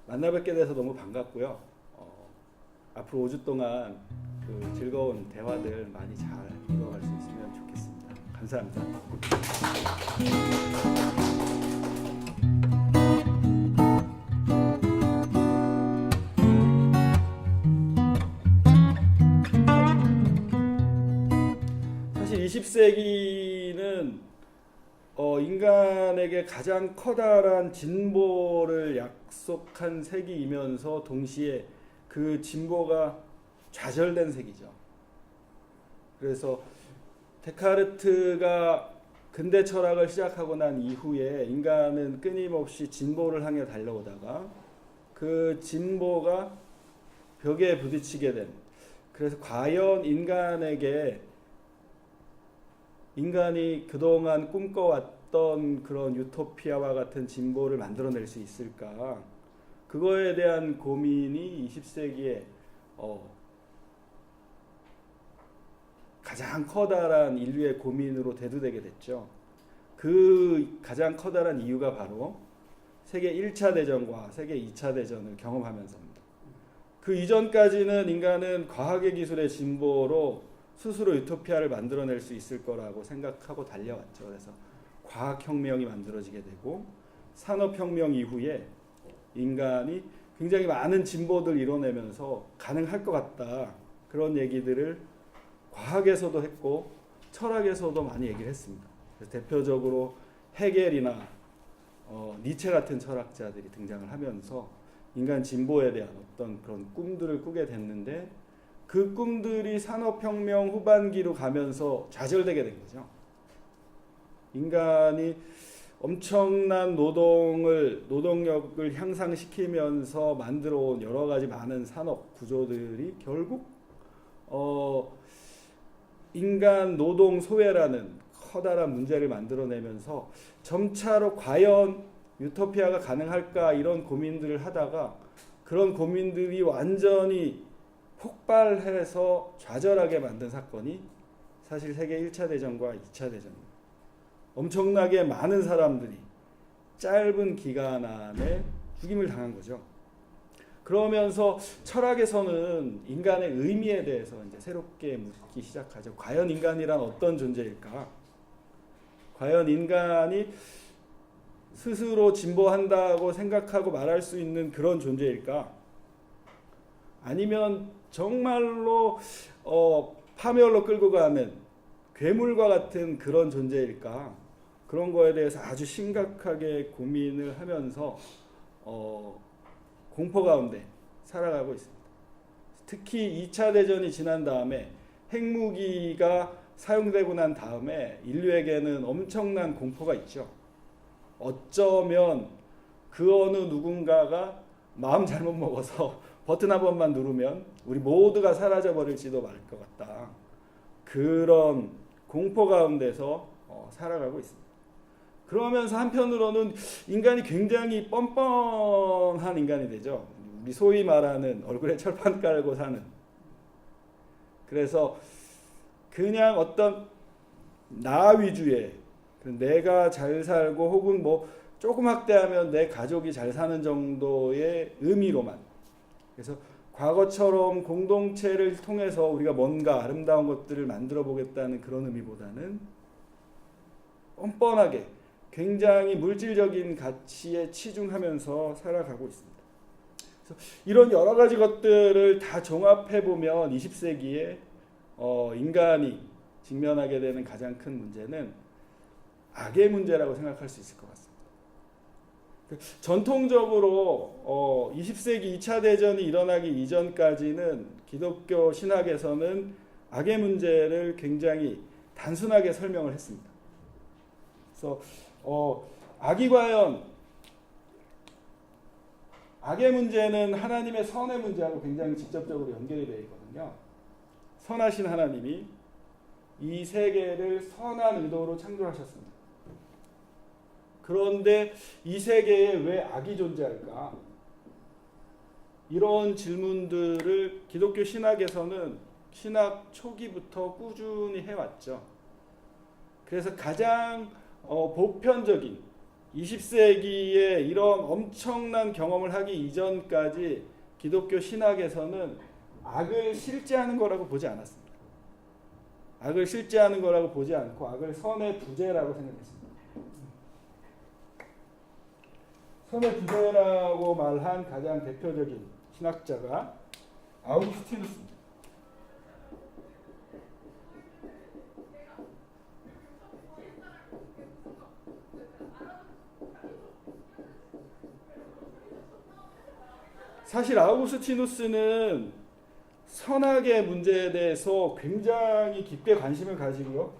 만나 뵙게 돼서 너무 반갑고요. 앞으로 5주 동안 그 즐거운 대화들 많이 잘 이뤄갈 수 있으면 좋겠습니다. 감사합니다. 사실 20세기는 인간에게 가장 커다란 진보를 약속한 세기이면서 동시에 그 진보가 좌절된 세기죠. 그래서 데카르트가 근대 철학을 시작하고 난 이후에 인간은 끊임없이 진보를 향해 달려오다가 그 진보가 벽에 부딪히게 된, 그래서 과연 인간이 그동안 꿈꿔왔던 그런 유토피아와 같은 진보를 만들어낼 수 있을까? 그거에 대한 고민이 20세기에 가장 커다란 인류의 고민으로 대두되게 됐죠. 그 가장 커다란 이유가 바로 세계 1차 대전과 세계 2차 대전을 경험하면서입니다. 그 이전까지는 인간은 과학의 기술의 진보로 스스로 유토피아를 만들어낼 수 있을 거라고 생각하고 달려왔죠. 그래서 과학혁명이 만들어지게 되고 산업혁명 이후에 인간이 굉장히 많은 진보들 이뤄내면서 가능할 것 같다. 그런 얘기들을 과학에서도 했고 철학에서도 많이 얘기를 했습니다. 그래서 대표적으로 헤겔이나 니체 같은 철학자들이 등장을 하면서 인간 진보에 대한 어떤 그런 꿈들을 꾸게 됐는데 그 꿈들이 산업혁명 후반기로 가면서 좌절되게 된 거죠. 인간이 엄청난 노동력을 향상시키면서 만들어 온 여러 가지 많은 산업 구조들이 결국 인간 노동 소외라는 커다란 문제를 만들어내면서 점차로 과연 유토피아가 가능할까 이런 고민들을 하다가 그런 고민들이 완전히 폭발해서 좌절하게 만든 사건이 사실 세계 1차 대전과 2차 대전입니다. 엄청나게 많은 사람들이 짧은 기간 안에 죽임을 당한 거죠. 그러면서 철학에서는 인간의 의미에 대해서 이제 새롭게 묻기 시작하죠. 과연 인간이란 어떤 존재일까? 과연 인간이 스스로 진보한다고 생각하고 말할 수 있는 그런 존재일까? 아니면 정말로 파멸로 끌고 가는 괴물과 같은 그런 존재일까? 그런 거에 대해서 아주 심각하게 고민을 하면서 공포 가운데 살아가고 있습니다. 특히 2차 대전이 지난 다음에 핵무기가 사용되고 난 다음에 인류에게는 엄청난 공포가 있죠. 어쩌면 그 어느 누군가가 마음 잘못 먹어서 버튼 한 번만 누르면 우리 모두가 사라져 버릴지도 모를 것 같다. 그런 공포 가운데서 살아가고 있습니다. 그러면서 한편으로는 인간이 굉장히 뻔뻔한 인간이 되죠. 우리 소위 말하는 얼굴에 철판 깔고 사는. 그래서 그냥 어떤 나 위주의 내가 잘 살고 혹은 뭐 조금 확대하면 내 가족이 잘 사는 정도의 의미로만. 그래서 과거처럼 공동체를 통해서 우리가 뭔가 아름다운 것들을 만들어 보겠다는 그런 의미보다는 뻔뻔하게 굉장히 물질적인 가치에 치중하면서 살아가고 있습니다. 그래서 이런 여러 가지 것들을 다 종합해 보면 20세기에 인간이 직면하게 되는 가장 큰 문제는 악의 문제라고 생각할 수 있을 것 같습니다. 전통적으로 20세기 2차 대전이 일어나기 이전까지는 기독교 신학에서는 악의 문제를 굉장히 단순하게 설명을 했습니다. 그래서 악이 과연 악의 문제는 하나님의 선의 문제하고 굉장히 직접적으로 연결이 되어 있거든요. 선하신 하나님이 이 세계를 선한 의도로 창조하셨습니다. 그런데 이 세계에 왜 악이 존재할까? 이런 질문들을 기독교 신학에서는 신학 초기부터 꾸준히 해왔죠. 그래서 가장 보편적인 20세기에 이런 엄청난 경험을 하기 이전까지 기독교 신학에서는 악을 실제하는 거라고 보지 않았습니다. 악을 실제하는 거라고 보지 않고 악을 선의 부재라고 생각했습니다. 선의 부재라고 말한 가장 대표적인 신학자가 아우구스티누스입니다. 사실 아우구스티누스는 선악의 문제에 대해서 굉장히 깊게 관심을 가지고요.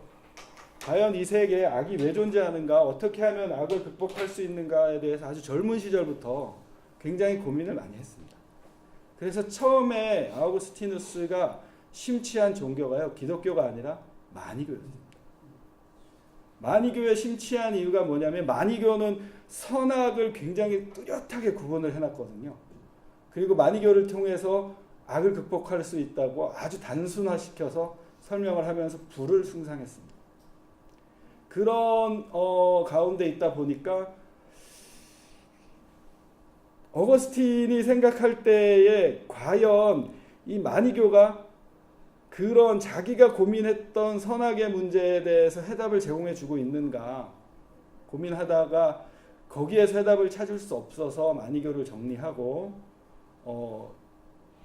과연 이 세계에 악이 왜 존재하는가, 어떻게 하면 악을 극복할 수 있는가에 대해서 아주 젊은 시절부터 굉장히 고민을 많이 했습니다. 그래서 처음에 아우구스티누스가 심취한 종교가요, 기독교가 아니라 마니교였습니다. 마니교에 심취한 이유가 뭐냐면 마니교는 선악을 굉장히 뚜렷하게 구분을 해놨거든요. 그리고 마니교를 통해서 악을 극복할 수 있다고 아주 단순화시켜서 설명을 하면서 불을 숭상했습니다. 그런 가운데 있다 보니까 어거스틴이 생각할 때에 과연 이 마니교가 그런 자기가 고민했던 선악의 문제에 대해서 해답을 제공해 주고 있는가 고민하다가 거기에서 해답을 찾을 수 없어서 마니교를 정리하고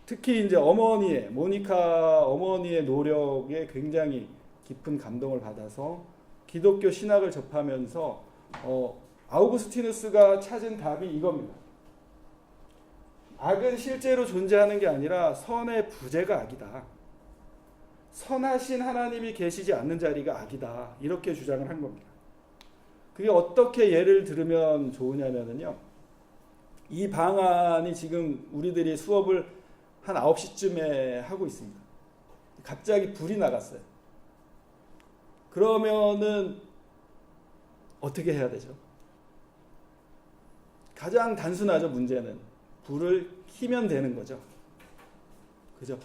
특히 이제 모니카 어머니의 노력에 굉장히 깊은 감동을 받아서 기독교 신학을 접하면서 아우구스티누스가 찾은 답이 이겁니다. 악은 실제로 존재하는 게 아니라 선의 부재가 악이다. 선하신 하나님이 계시지 않는 자리가 악이다. 이렇게 주장을 한 겁니다. 그게 어떻게 예를 들으면 좋으냐면요. 이 방안이 지금 우리들이 수업을 한 9시쯤에 하고 있습니다. 갑자기 불이 나갔어요. 그러면은 어떻게 해야 되죠? 가장 단순하죠, 문제는. 불을 켜면 되는 거죠. 그죠?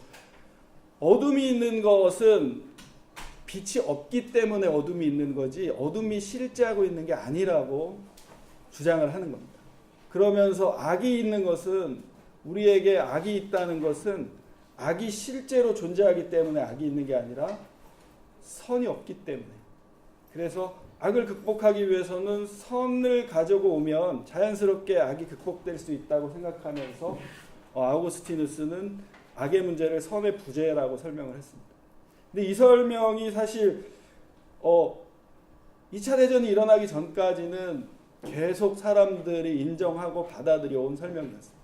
어둠이 있는 것은 빛이 없기 때문에 어둠이 있는 거지 어둠이 실제하고 있는 게 아니라고 주장을 하는 겁니다. 그러면서 악이 있는 것은 우리에게 악이 있다는 것은 악이 실제로 존재하기 때문에 악이 있는 게 아니라 선이 없기 때문에. 그래서 악을 극복하기 위해서는 선을 가지고 오면 자연스럽게 악이 극복될 수 있다고 생각하면서 아우구스티누스는 악의 문제를 선의 부재라고 설명을 했습니다. 근데 이 설명이 사실 2차 대전이 일어나기 전까지는 계속 사람들이 인정하고 받아들여온 설명이었습니다.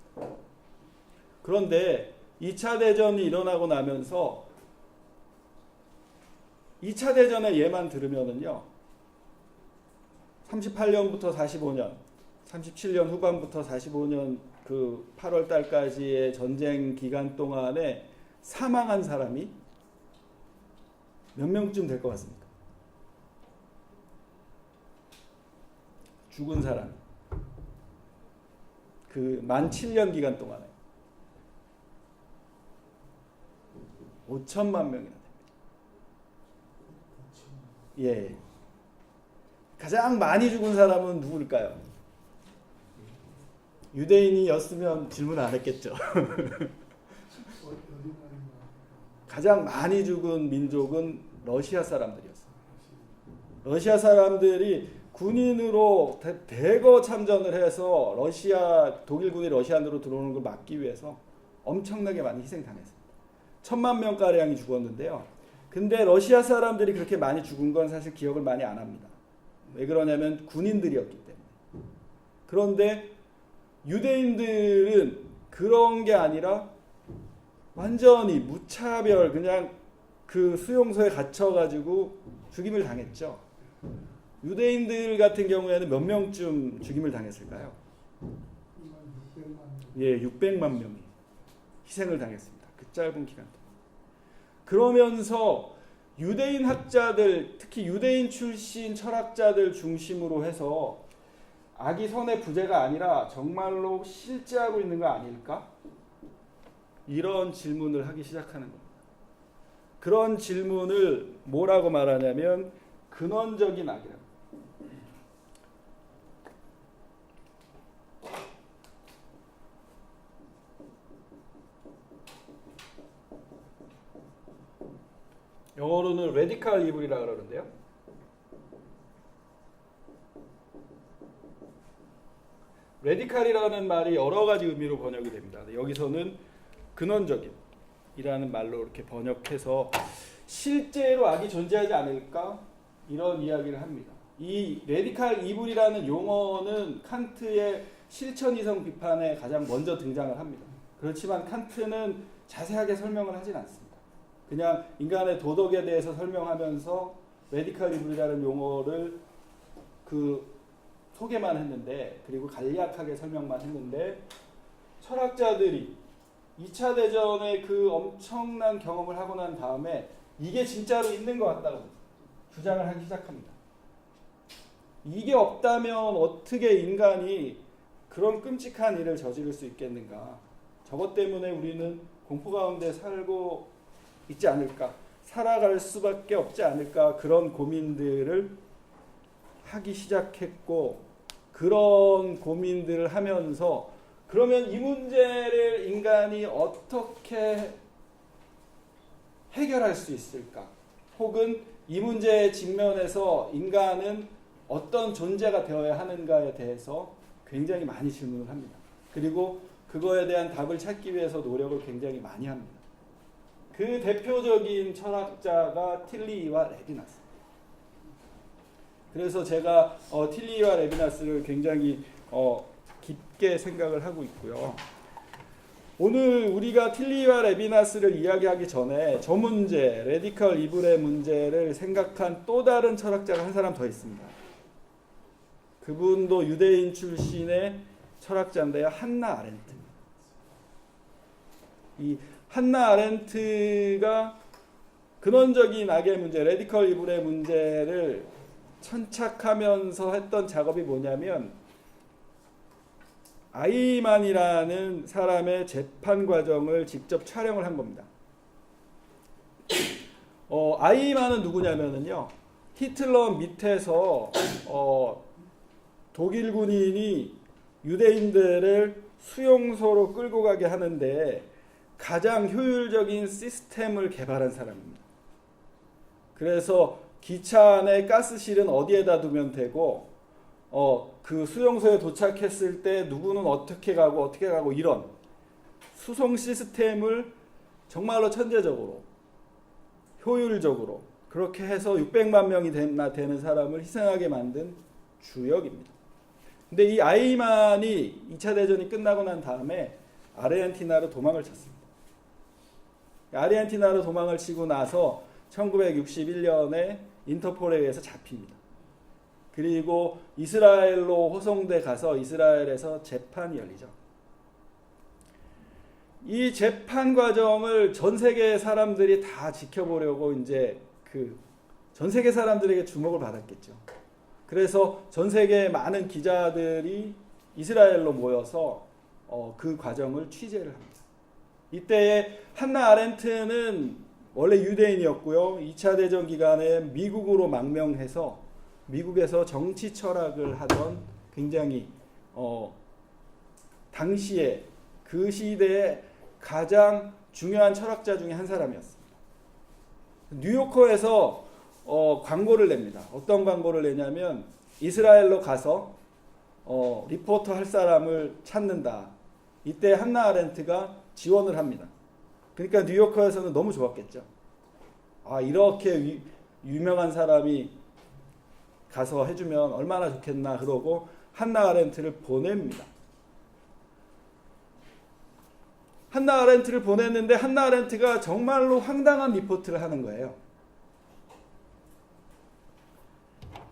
그런데 2차 대전이 일어나고 나면서 2차 대전의 예만 들으면은요. 38년부터 45년, 37년 후반부터 45년 그 8월 달까지의 전쟁 기간 동안에 사망한 사람이 몇 명쯤 될 것 같습니까? 죽은 사람. 그 만 7년 기간 동안에 5천만 명이나 됩니다. 예. 가장 많이 죽은 사람은 누굴까요? 유대인이었으면 질문 안 했겠죠. 가장 많이 죽은 민족은 러시아 사람들이었어요. 러시아 사람들이 군인으로 대거 참전을 해서 독일군이 러시아로 들어오는 걸 막기 위해서 엄청나게 많이 희생당했습니다. 1000만 명 가량이 죽었는데요. 근데 러시아 사람들이 그렇게 많이 죽은 건 사실 기억을 많이 안 합니다. 왜 그러냐면 군인들이었기 때문에. 그런데 유대인들은 그런 게 아니라 완전히 무차별 그냥 그 수용소에 갇혀가지고 죽임을 당했죠. 유대인들 같은 경우에는 몇 명쯤 죽임을 당했을까요? 600만 명이 희생을 당했습니다. 그 짧은 기간 동안. 그러면서 유대인 학자들, 특히 유대인 출신 철학자들 중심으로 해서 악이 선의 부재가 아니라 정말로 실제하고 있는 거 아닐까? 이런 질문을 하기 시작하는 겁니다. 그런 질문을 뭐라고 말하냐면 근원적인 악이라고. 영어로는 radical evil이라고 그러는데요. radical이라는 말이 여러 가지 의미로 번역이 됩니다. 여기서는 근원적인 이라는 말로 이렇게 번역해서 실제로 악이 존재하지 않을까 이런 이야기를 합니다. 이 레디칼 이블이라는 용어는 칸트의 실천이성 비판에 가장 먼저 등장을 합니다. 그렇지만 칸트는 자세하게 설명을 하진 않습니다. 그냥 인간의 도덕에 대해서 설명하면서 레디칼 이블이라는 용어를 소개만 했는데, 그리고 간략하게 설명만 했는데, 철학자들이 2차 대전의 그 엄청난 경험을 하고 난 다음에 이게 진짜로 있는 것 같다고 주장을 하기 시작합니다. 이게 없다면 어떻게 인간이 그런 끔찍한 일을 저지를 수 있겠는가? 저것 때문에 우리는 공포 가운데 살고 있지 않을까? 살아갈 수밖에 없지 않을까? 그런 고민들을 하기 시작했고, 그런 고민들을 하면서 그러면 이 문제를 인간이 어떻게 해결할 수 있을까? 혹은 이 문제에 직면해서 인간은 어떤 존재가 되어야 하는가에 대해서 굉장히 많이 질문을 합니다. 그리고 그거에 대한 답을 찾기 위해서 노력을 굉장히 많이 합니다. 그 대표적인 철학자가 틸리와 레비나스. 그래서 제가 틸리와 레비나스를 굉장히 깊게 생각을 하고 있고요. 오늘 우리가 틸리와 레비나스를 이야기하기 전에 저 문제, 레디컬 이블의 문제를 생각한 또 다른 철학자가 한 사람 더 있습니다. 그분도 유대인 출신의 철학자인데요. 한나 아렌트. 이 한나 아렌트가 근원적인 악의 문제, 레디컬 이블의 문제를 천착하면서 했던 작업이 뭐냐면, 아이만이라는 사람의 재판 과정을 직접 촬영을 한 겁니다. 아이만은 누구냐면요, 히틀러 밑에서 독일 군인이 유대인들을 수용소로 끌고 가게 하는데 가장 효율적인 시스템을 개발한 사람입니다. 그래서 기차 안에 가스실은 어디에다 두면 되고, 그 수용소에 도착했을 때 누구는 어떻게 가고 이런 수송 시스템을 정말로 천재적으로 효율적으로 그렇게 해서 600만 명이 되는 사람을 희생하게 만든 주역입니다. 근데 이 아이만이 2차 대전이 끝나고 난 다음에 아르헨티나로 도망을 쳤습니다. 아르헨티나로 도망을 치고 나서 1961년에 인터폴에 의해서 잡힙니다. 그리고 이스라엘로 호송돼 가서 이스라엘에서 재판이 열리죠. 이 재판 과정을 전 세계 사람들이 다 지켜보려고 이제 전 세계 사람들에게 주목을 받았겠죠. 그래서 전 세계 많은 기자들이 이스라엘로 모여서 그 과정을 취재를 합니다. 이때에 한나 아렌트는 원래 유대인이었고요. 2차 대전 기간에 미국으로 망명해서 미국에서 정치 철학을 하던 굉장히 당시에 그 시대에 가장 중요한 철학자 중에 한 사람이었습니다. 뉴요커에서 광고를 냅니다. 어떤 광고를 내냐면, 이스라엘로 가서 리포터 할 사람을 찾는다. 이때 한나 아렌트가 지원을 합니다. 그러니까 뉴요커에서는 너무 좋았겠죠. 이렇게 유명한 사람이 가서 해주면 얼마나 좋겠나 그러고 한나 아렌트를 보냅니다. 한나 아렌트를 보냈는데 한나 아렌트가 정말로 황당한 리포트를 하는 거예요.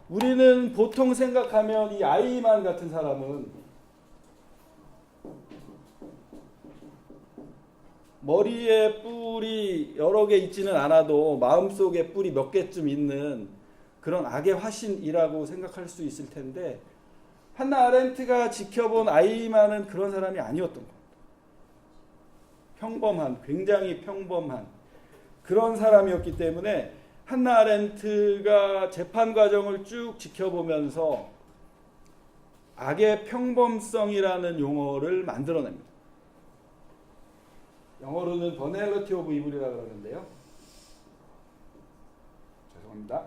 우리는 보통 생각하면 이 아이만 같은 사람은 머리에 뿔이 여러 개 있지는 않아도 마음속에 뿔이 몇 개쯤 있는 그런 악의 화신이라고 생각할 수 있을 텐데, 한나 아렌트가 지켜본 아이만은 그런 사람이 아니었던 겁니다. 평범한, 굉장히 평범한 그런 사람이었기 때문에 한나 아렌트가 재판 과정을 쭉 지켜보면서 악의 평범성이라는 용어를 만들어냅니다. 영어로는 버넬러티 오브 이블이라고 그러는데요. 겁니다.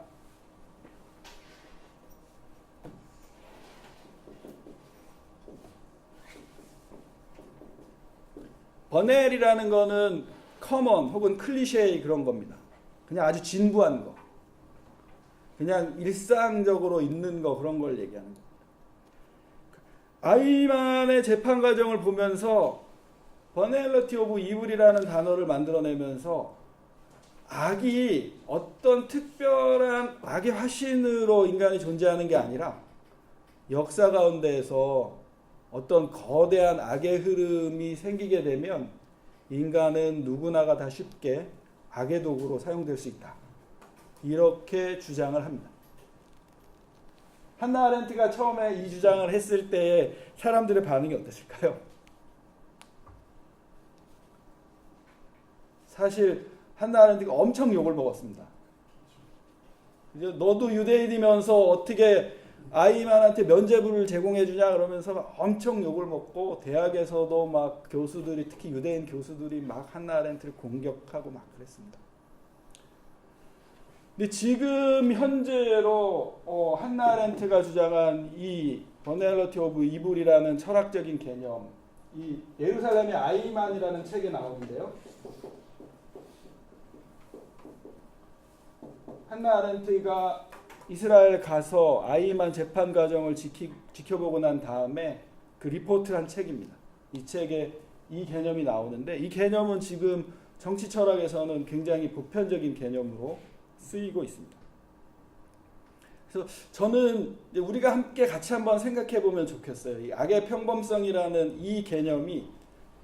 버넬이라는 거는 커먼 혹은 클리셰의 그런 겁니다. 그냥 아주 진부한 거. 그냥 일상적으로 있는 거, 그런 걸 얘기하는 겁니다. 아이만의 재판 과정을 보면서 버넬러티 오브 이블이라는 단어를 만들어내면서 악이 어떤 특별한 악의 화신으로 인간이 존재하는 게 아니라 역사 가운데에서 어떤 거대한 악의 흐름이 생기게 되면 인간은 누구나가 다 쉽게 악의 도구로 사용될 수 있다. 이렇게 주장을 합니다. 한나 아렌트가 처음에 이 주장을 했을 때 사람들의 반응이 어땠을까요? 사실 한나 아렌트가 엄청 욕을 먹었습니다. 너도 유대인이면서 어떻게 아이만한테 면죄부를 제공해 주냐 그러면서 엄청 욕을 먹고, 대학에서도 막 교수들이, 특히 유대인 교수들이 막 한나 아렌트를 공격하고 막 그랬습니다. 근데 지금 현재로 한나 아렌트가 주장한 이 버넬러티 오브 이블이라는 철학적인 개념, 이 예루살렘의 아이만이라는 책에 나오는데요. 한나 아렌트가 이스라엘 가서 아이만 재판 과정을 지켜보고 난 다음에 그 리포트를 한 책입니다. 이 책에 이 개념이 나오는데, 이 개념은 지금 정치 철학에서는 굉장히 보편적인 개념으로 쓰이고 있습니다. 그래서 저는 우리가 함께 같이 한번 생각해 보면 좋겠어요. 이 악의 평범성이라는 이 개념이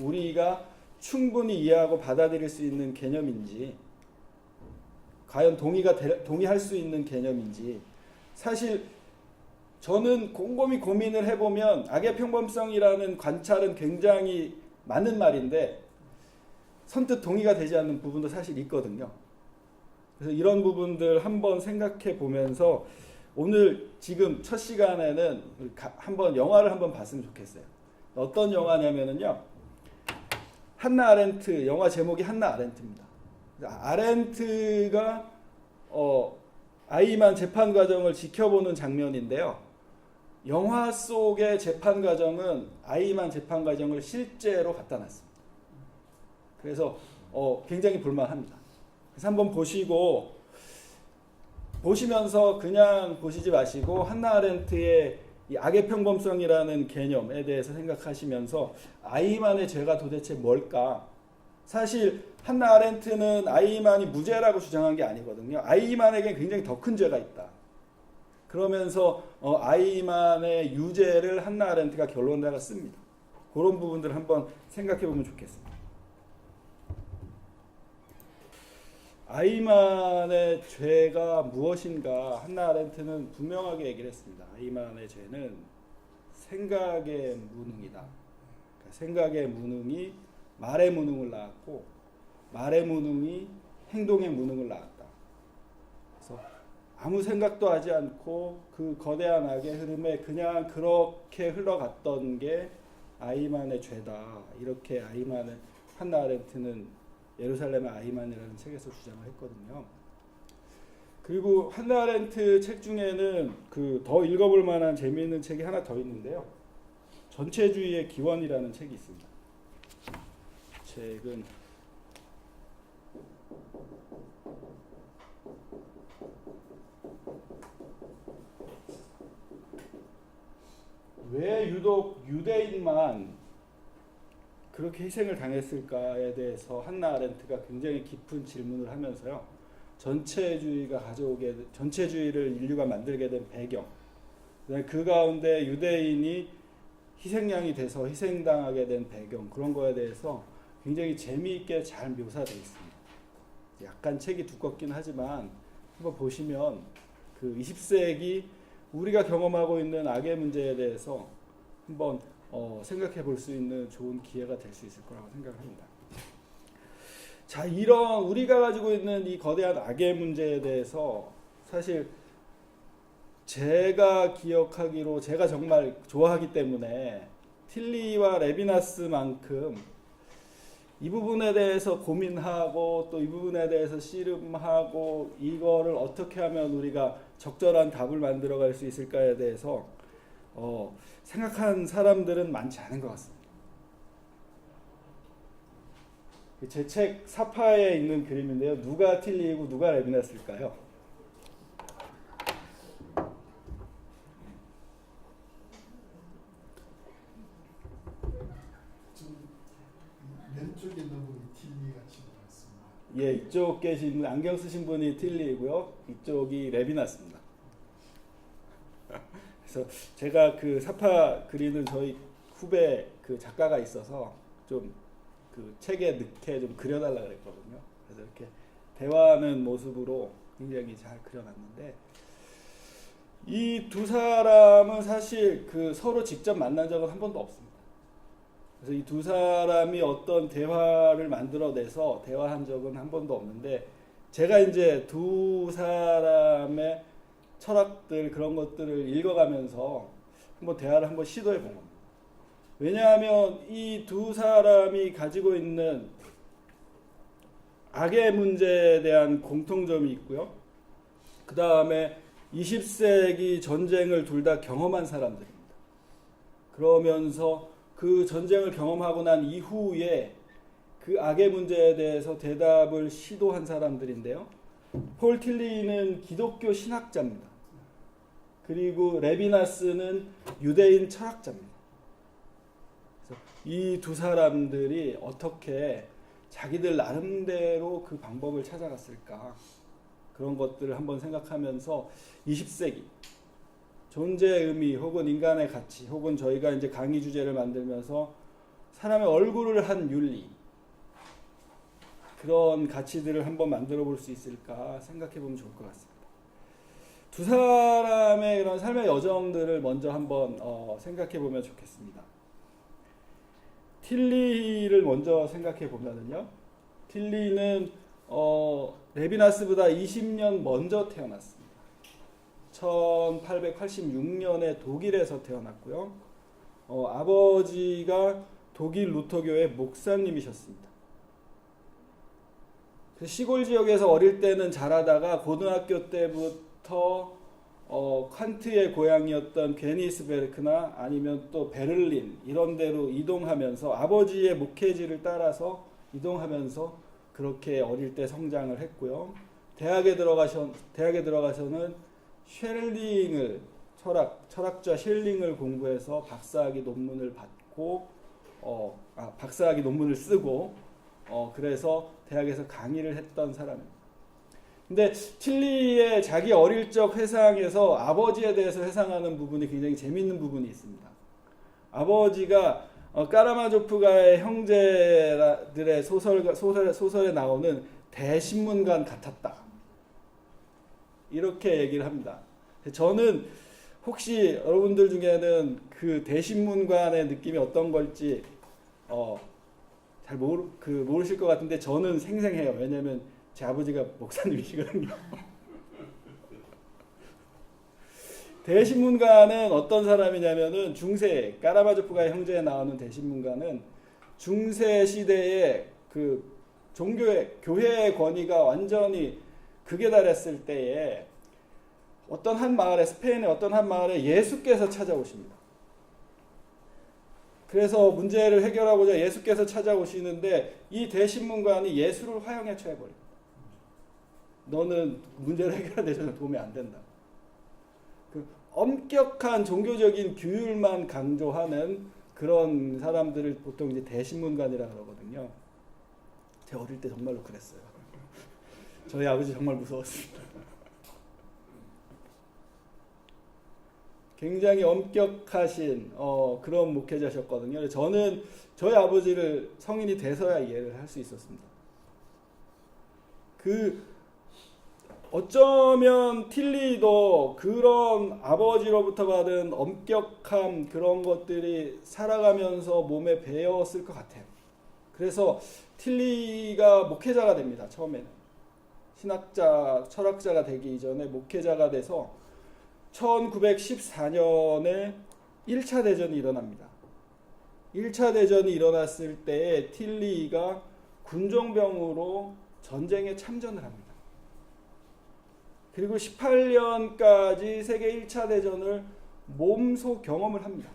우리가 충분히 이해하고 받아들일 수 있는 개념인지, 과연 동의할 수 있는 개념인지. 사실 저는 곰곰이 고민을 해보면 악의 평범성이라는 관찰은 굉장히 맞는 말인데 선뜻 동의가 되지 않는 부분도 사실 있거든요. 그래서 이런 부분들 한번 생각해 보면서 오늘 지금 첫 시간에는 한번 영화를 한번 봤으면 좋겠어요. 어떤 영화냐면요, 한나 아렌트, 영화 제목이 한나 아렌트입니다. 아렌트가 아이만 재판 과정을 지켜보는 장면인데요. 영화 속의 재판 과정은 아이만 재판 과정을 실제로 갖다 놨습니다. 그래서 굉장히 볼만합니다. 그래서 한번 보시면서 그냥 보시지 마시고 한나 아렌트의 이 악의 평범성이라는 개념에 대해서 생각하시면서 아이만의 죄가 도대체 뭘까? 사실 한나 아렌트는 아이만이 무죄라고 주장한 게 아니거든요. 아이만에게 굉장히 더 큰 죄가 있다. 그러면서 아이만의 유죄를 한나 아렌트가 결론내가 씁니다. 그런 부분들을 한번 생각해 보면 좋겠습니다. 아이만의 죄가 무엇인가? 한나 아렌트는 분명하게 얘기를 했습니다. 아이만의 죄는 생각의 무능이다. 그러니까 생각의 무능이 말의 무능을 낳았고, 말의 무능이 행동의 무능을 낳았다. 그래서 아무 생각도 하지 않고 그 거대한 악의 흐름에 그냥 그렇게 흘러갔던 게 아이만의 죄다. 이렇게 한나 아렌트는 예루살렘의 아이만이라는 책에서 주장을 했거든요. 그리고 한나 아렌트 책 중에는 더 읽어볼 만한 재미있는 책이 하나 더 있는데요. 전체주의의 기원이라는 책이 있습니다. 책은 왜 유독 유대인만 그렇게 희생을 당했을까에 대해서 한나 아렌트가 굉장히 깊은 질문을 하면서요, 전체주의를 인류가 만들게 된 배경, 그 가운데 유대인이 희생양이 돼서 희생당하게 된 배경, 그런 거에 대해서 굉장히 재미있게 잘 묘사되어 있습니다. 약간 책이 두껍긴 하지만 한번 보시면 그 20세기 우리가 경험하고 있는 악의 문제에 대해서 한번 생각해 볼 수 있는 좋은 기회가 될 수 있을 거라고 생각합니다. 자, 이런 우리가 가지고 있는 이 거대한 악의 문제에 대해서 사실 제가 기억하기로, 제가 정말 좋아하기 때문에 틸리와 레비나스만큼 이 부분에 대해서 고민하고 또 이 부분에 대해서 씨름하고 이거를 어떻게 하면 우리가 적절한 답을 만들어갈 수 있을까에 대해서 생각한 사람들은 많지 않은 것 같습니다. 제 책 사파에 있는 그림인데요. 누가 틸리이고 누가 레비나스일까요? 왼쪽에 있는 분이 틸리 같이 보였습니다. 예, 이쪽 계신 분, 안경 쓰신 분이 틸리이고요. 이쪽이 레비나스입니다. 그래서 제가 그 사파 그리는 저희 후배 그 작가가 있어서 좀 그 책에 넣게 좀 그려달라 그랬거든요. 그래서 이렇게 대화하는 모습으로 굉장히 잘 그려놨는데, 이 두 사람은 사실 그 서로 직접 만난 적은 한 번도 없습니다. 그래서 이 두 사람이 어떤 대화를 만들어내서 대화한 적은 한 번도 없는데, 제가 이제 두 사람의 철학들 그런 것들을 읽어가면서 한번 대화를 한번 시도해 본 겁니다. 왜냐하면 이 두 사람이 가지고 있는 악의 문제에 대한 공통점이 있고요. 그 다음에 20세기 전쟁을 둘 다 경험한 사람들입니다. 그러면서 그 전쟁을 경험하고 난 이후에 그 악의 문제에 대해서 대답을 시도한 사람들인데요. 폴 틸리는 기독교 신학자입니다. 그리고 레비나스는 유대인 철학자입니다. 이 두 사람들이 어떻게 자기들 나름대로 그 방법을 찾아갔을까, 그런 것들을 한번 생각하면서 20세기 존재의 의미 혹은 인간의 가치 혹은 저희가 이제 강의 주제를 만들면서 사람의 얼굴을 한 윤리, 그런 가치들을 한번 만들어 볼 수 있을까 생각해 보면 좋을 것 같습니다. 두 사람의 그런 삶의 여정들을 먼저 한번 생각해 보면 좋겠습니다. 틸리를 먼저 생각해 보면은요, 틸리는 레비나스보다 20년 먼저 태어났습니다. 1886년에 독일에서 태어났고요. 아버지가 독일 루터교의 목사님이셨습니다. 시골 지역에서 어릴 때는 자라다가 고등학교 때부터 칸트의 고향이었던 게니스베르크나 아니면 또 베를린 이런 데로 이동하면서 아버지의 목회지를 따라서 이동하면서 그렇게 어릴 때 성장을 했고요. 대학에 들어가서는 쉘링을 철학자 쉘링을 공부해서 박사학위 논문을 받고 박사학위 논문을 쓰고 그래서 대학에서 강의를 했던 사람입니다. 근데 틸리의 자기 어릴 적 회상에서 아버지에 대해서 회상하는 부분이 굉장히 재미있는 부분이 있습니다. 아버지가 까라마조프가의 형제들의 소설에 나오는 대신문관 같았다, 이렇게 얘기를 합니다. 저는 혹시 여러분들 중에는 그 대신문관의 느낌이 어떤 걸지 잘 모르실 것 같은데 저는 생생해요. 왜냐하면 제 아버지가 목사님이시거든요. 대신문가는 어떤 사람이냐면은 중세 까라마조프가의 형제에 나오는 대신문가는 중세 시대에 그 교회의 권위가 완전히 극에 달했을 때에 스페인의 어떤 한 마을에 예수께서 찾아오십니다. 그래서 문제를 해결하고자 예수께서 찾아오시는데 이 대신문관이 예수를 화형에 처해버립니다. 너는 문제를 해결하는 데 전혀 도움이 안 된다. 그 엄격한 종교적인 규율만 강조하는 그런 사람들을 보통 이제 대신문관이라 그러거든요. 제가 어릴 때 정말로 그랬어요. 저희 아버지 정말 무서웠습니다. 굉장히 엄격하신 그런 목회자셨거든요. 저는 저희 아버지를 성인이 돼서야 이해를 할 수 있었습니다. 어쩌면 틸리도 그런 아버지로부터 받은 엄격함 그런 것들이 살아가면서 몸에 배었을 것 같아요. 그래서 틸리가 목회자가 됩니다. 처음에는 신학자, 철학자가 되기 이전에 목회자가 돼서 1914년에 1차 대전이 일어납니다. 1차 대전이 일어났을 때에 틸리가 군종병으로 전쟁에 참전을 합니다. 그리고 18년까지 세계 1차 대전을 몸소 경험을 합니다.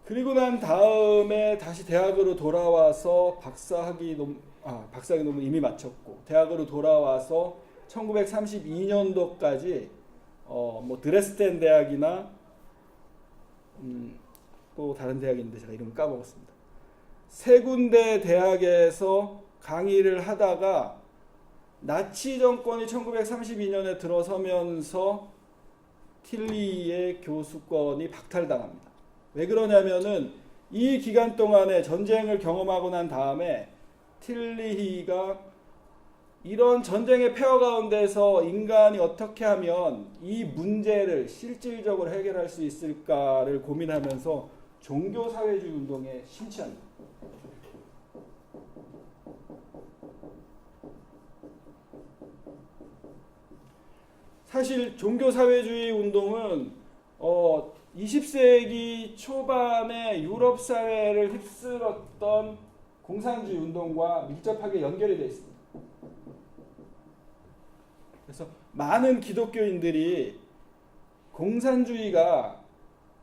그리고 난 다음에 다시 대학으로 돌아와서 박사학위 논문 이미 마쳤고 대학으로 돌아와서 1932년도까지 뭐 드레스덴 대학이나 또 다른 대학인데 제가 이름을 까먹었습니다. 세 군데 대학에서 강의를 하다가 나치 정권이 1932년에 들어서면서 틸리의 교수권이 박탈당합니다. 왜 그러냐면은 이 기간 동안에 전쟁을 경험하고 난 다음에 틸리히가 이런 전쟁의 폐허 가운데서 인간이 어떻게 하면 이 문제를 실질적으로 해결할 수 있을까를 고민하면서 종교사회주의 운동에 심취합니다. 사실 종교사회주의 운동은 20세기 초반에 유럽 사회를 휩쓸었던 공산주의 운동과 밀접하게 연결이 되어 있습니다. 그래서 많은 기독교인들이 공산주의가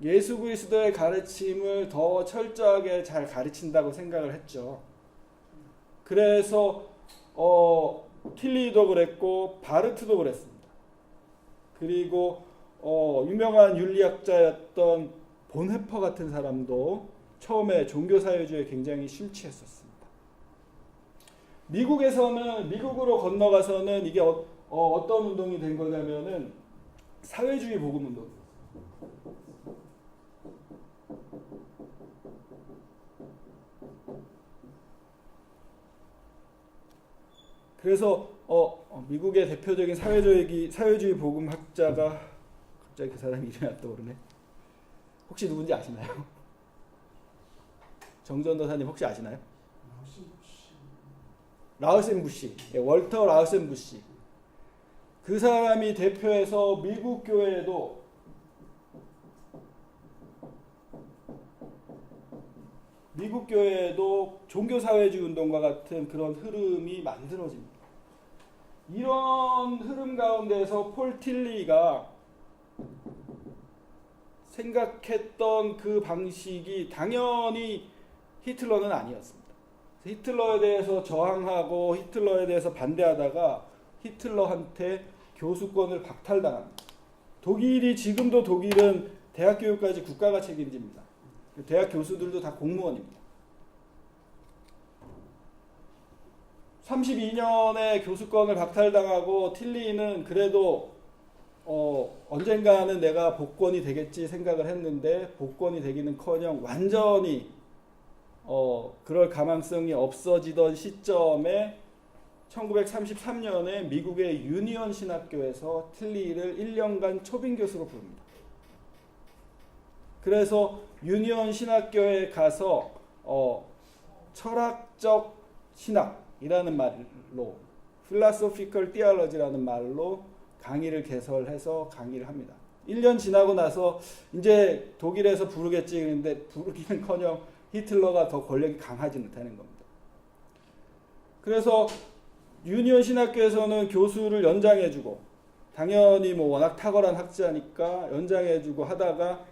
예수 그리스도의 가르침을 더 철저하게 잘 가르친다고 생각을 했죠. 그래서 틸리도 그랬고 바르트도 그랬습니다. 그리고 유명한 윤리학자였던 본헤퍼 같은 사람도 처음에 종교사회주의에 굉장히 심취했었습니다. 미국으로 건너가서는 이게 어떤 운동이 된 거냐면은 사회주의 복음 운동. 그래서 미국의 대표적인 사회주의 복음학자가 갑자기 그 사람 이름이 안 떠오르네. 혹시 누군지 아시나요? 정전도사님 혹시 아시나요? 라우센 부시. 월터 라우센 부시. 그 사람이 대표해서 미국 교회에도 종교사회주의 운동과 같은 그런 흐름이 만들어집니다. 이런 흐름 가운데서 폴 틸리가 생각했던 그 방식이 당연히 히틀러는 아니었습니다. 히틀러에 대해서 저항하고 히틀러에 대해서 반대하다가 히틀러한테 교수권을 박탈당합니다. 지금도 독일은 대학 교육까지 국가가 책임집니다. 대학 교수들도 다 공무원입니다. 32년에 교수권을 박탈당하고 틸리는 그래도 언젠가는 내가 복권이 되겠지 생각을 했는데 복권이 되기는커녕 완전히 그럴 가망성이 없어지던 시점에 1933년에 미국의 유니온 신학교에서 틸리를 1년간 초빙 교수로 부릅니다. 그래서 유니온 신학교에 가서 철학적 신학이라는 말로 philosophical theology라는 말로 강의를 개설해서 강의를 합니다. 1년 지나고 나서 이제 독일에서 부르겠지 그런데 부르기는커녕 히틀러가 더 권력이 강하지 못하는 겁니다. 그래서 유니온 신학교에서는 교수를 연장해주고 당연히 뭐 워낙 탁월한 학자니까 연장해주고 하다가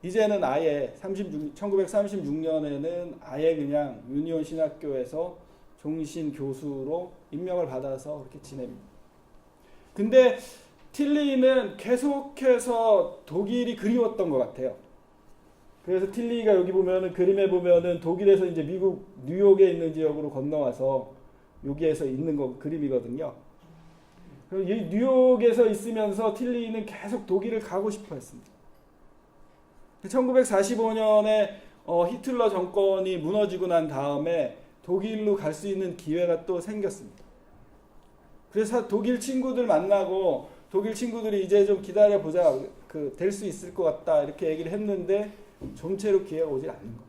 이제는 아예 1936년에는 아예 그냥 유니온 신학교에서 종신 교수로 임명을 받아서 그렇게 지냅니다. 근데 틸리는 계속해서 독일이 그리웠던 것 같아요. 그래서 틸리가 여기 보면은 그림에 보면은 독일에서 이제 미국 뉴욕에 있는 지역으로 건너와서 여기에서 있는 거 그림이거든요. 그리고 이 뉴욕에서 있으면서 틸리는 계속 독일을 가고 싶어 했습니다. 1945년에 히틀러 정권이 무너지고 난 다음에 독일로 갈 수 있는 기회가 또 생겼습니다. 그래서 독일 친구들 만나고 독일 친구들이 이제 좀 기다려보자, 될 수 있을 것 같다 이렇게 얘기를 했는데 좀채로 기회가 오질 않는 겁니다.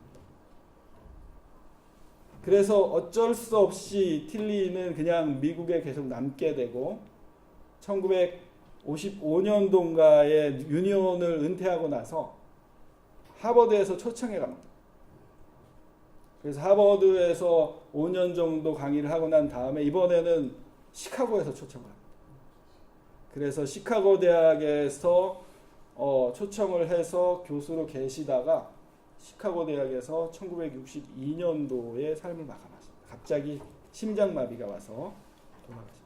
그래서 어쩔 수 없이 틸리는 그냥 미국에 계속 남게 되고 1955년도인가에 유니온을 은퇴하고 나서 하버드에서 초청해 갑니다. 그래서 하버드에서 5년 정도 강의를 하고 난 다음에 이번에는 시카고에서 초청을 합니다. 그래서 시카고 대학에서 초청을 해서 교수로 계시다가 시카고 대학에서 1962년도에 삶을 마감하십니다. 갑자기 심장마비가 와서 돌아가십니다.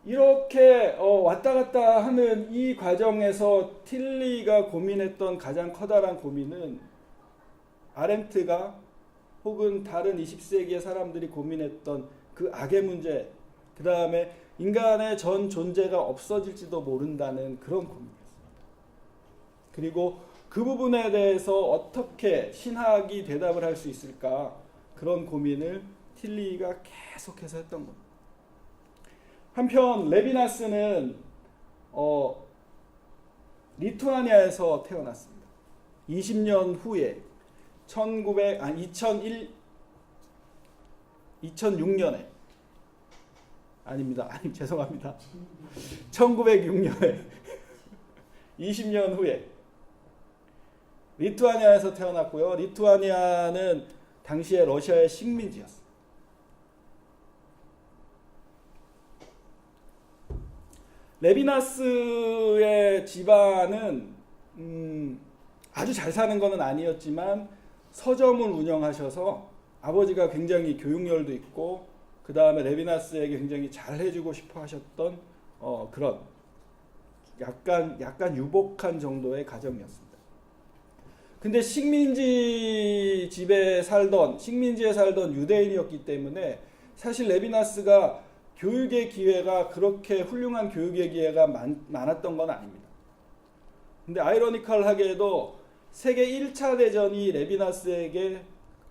이렇게 왔다 갔다 하는 이 과정에서 틸리가 고민했던 가장 커다란 고민은 아렌트가 혹은 다른 20세기의 사람들이 고민했던 그 악의 문제, 그 다음에 인간의 전 존재가 없어질지도 모른다는 그런 고민이었습니다. 그리고 그 부분에 대해서 어떻게 신학이 대답을 할 수 있을까, 그런 고민을 틸리가 계속해서 했던 겁니다. 한편 레비나스는 리투아니아에서 태어났습니다. 20년 후에 2006년에 죄송합니다. 1906년에 20년 후에 리투아니아에서 태어났고요. 리투아니아는 당시에 러시아의 식민지였습니다. 레비나스의 집안은 아주 잘 사는 것은 아니었지만 서점을 운영하셔서 아버지가 굉장히 교육열도 있고 그 다음에 레비나스에게 굉장히 잘 해주고 싶어 하셨던 그런 약간 유복한 정도의 가정이었습니다. 근데 식민지에 살던 유대인이었기 때문에 사실 레비나스가 교육의 기회가 그렇게 훌륭한 교육의 기회가 많았던 건 아닙니다. 근데 아이러니컬하게도 세계 1차 대전이 레비나스에게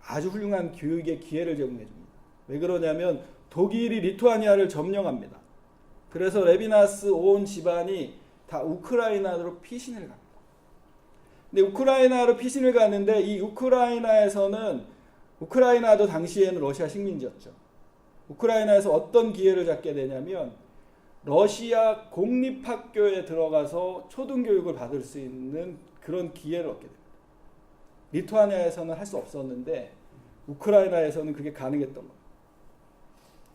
아주 훌륭한 교육의 기회를 제공해 줍니다. 왜 그러냐면 독일이 리투아니아를 점령합니다. 그래서 레비나스 온 집안이 다 우크라이나로 피신을 갑니다. 근데 우크라이나로 피신을 가는데 이 우크라이나도 당시에는 러시아 식민지였죠. 우크라이나에서 어떤 기회를 잡게 되냐면 러시아 공립학교에 들어가서 초등교육을 받을 수 있는 그런 기회를 얻게 됩니다. 리투아니아에서는 할 수 없었는데 우크라이나에서는 그게 가능했던 겁니다.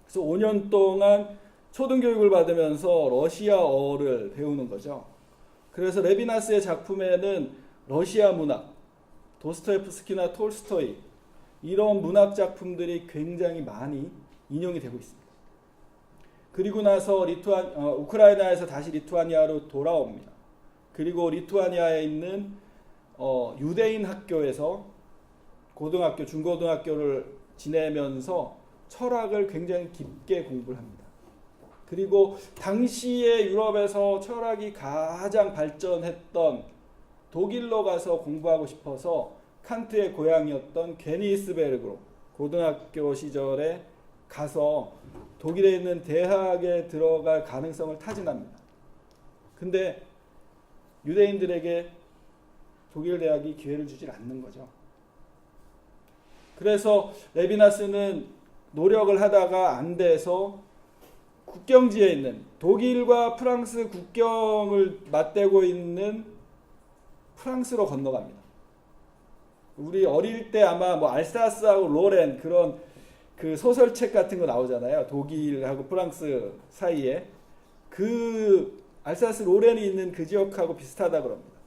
그래서 5년 동안 초등교육을 받으면서 러시아어를 배우는 거죠. 그래서 레비나스의 작품에는 러시아 문학, 도스토옙스키나 톨스토이 이런 문학 작품들이 굉장히 많이 인용이 되고 있습니다. 그리고 나서 우크라이나에서 다시 리투아니아로 돌아옵니다. 그리고 리투아니아에 있는 유대인 학교에서 고등학교, 중고등학교를 지내면서 철학을 굉장히 깊게 공부를 합니다. 그리고 당시에 유럽에서 철학이 가장 발전했던 독일로 가서 공부하고 싶어서 칸트의 고향이었던 게니스베르그로 고등학교 시절에 가서 독일에 있는 대학에 들어갈 가능성을 타진합니다. 근데 유대인들에게 독일 대학이 기회를 주질 않는 거죠. 그래서 레비나스는 노력을 하다가 안 돼서 국경지에 있는 독일과 프랑스 국경을 맞대고 있는 프랑스로 건너갑니다. 우리 어릴 때 아마 뭐 알사스하고 로렌 그런 그 소설책 같은 거 나오잖아요. 독일하고 프랑스 사이에 그 알사스 로렌이 있는 그 지역하고 비슷하다 그럽니다.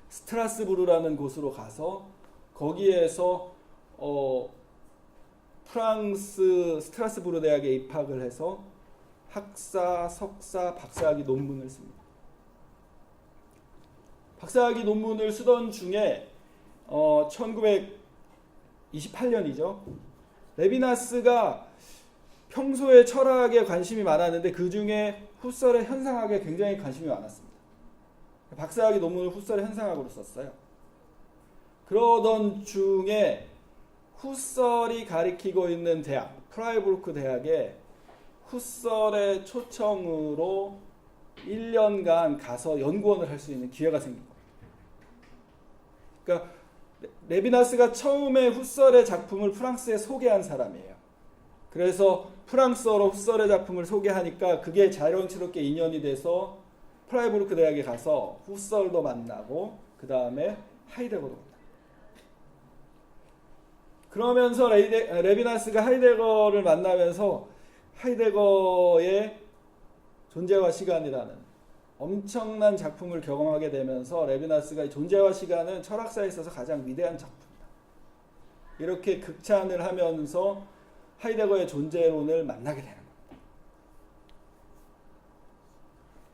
스트라스부르라는 곳으로 가서 거기에서 프랑스 스트라스부르 대학에 입학을 해서 학사, 석사, 박사학위 논문을 씁니다. 박사학위 논문을 쓰던 중에 1928년이죠. 레비나스가 평소에 철학에 관심이 많았는데 그 중에 후설의 현상학에 굉장히 관심이 많았습니다. 박사학위 논문을 후설의 현상학으로 썼어요. 그러던 중에 후설이 가리키고 있는 대학, 프라이부르크 대학에 후설의 초청으로 1년간 가서 연구원을 할 수 있는 기회가 생긴 겁니다. 그러니까 레비나스가 처음에 후설의 작품을 프랑스에 소개한 사람이에요. 그래서 프랑스어로 후설의 작품을 소개하니까 그게 자연스럽게 인연이 돼서 프라이부르크 대학에 가서 후설도 만나고 그 다음에 하이데거도 만나요. 그러면서 레비나스가 하이데거를 만나면서 하이데거의 존재와 시간이라는 엄청난 작품을 경험하게 되면서 레비나스가 존재와 시간은 철학사에 있어서 가장 위대한 작품이다. 이렇게 극찬을 하면서 하이데거의 존재론을 만나게 되는 겁니다.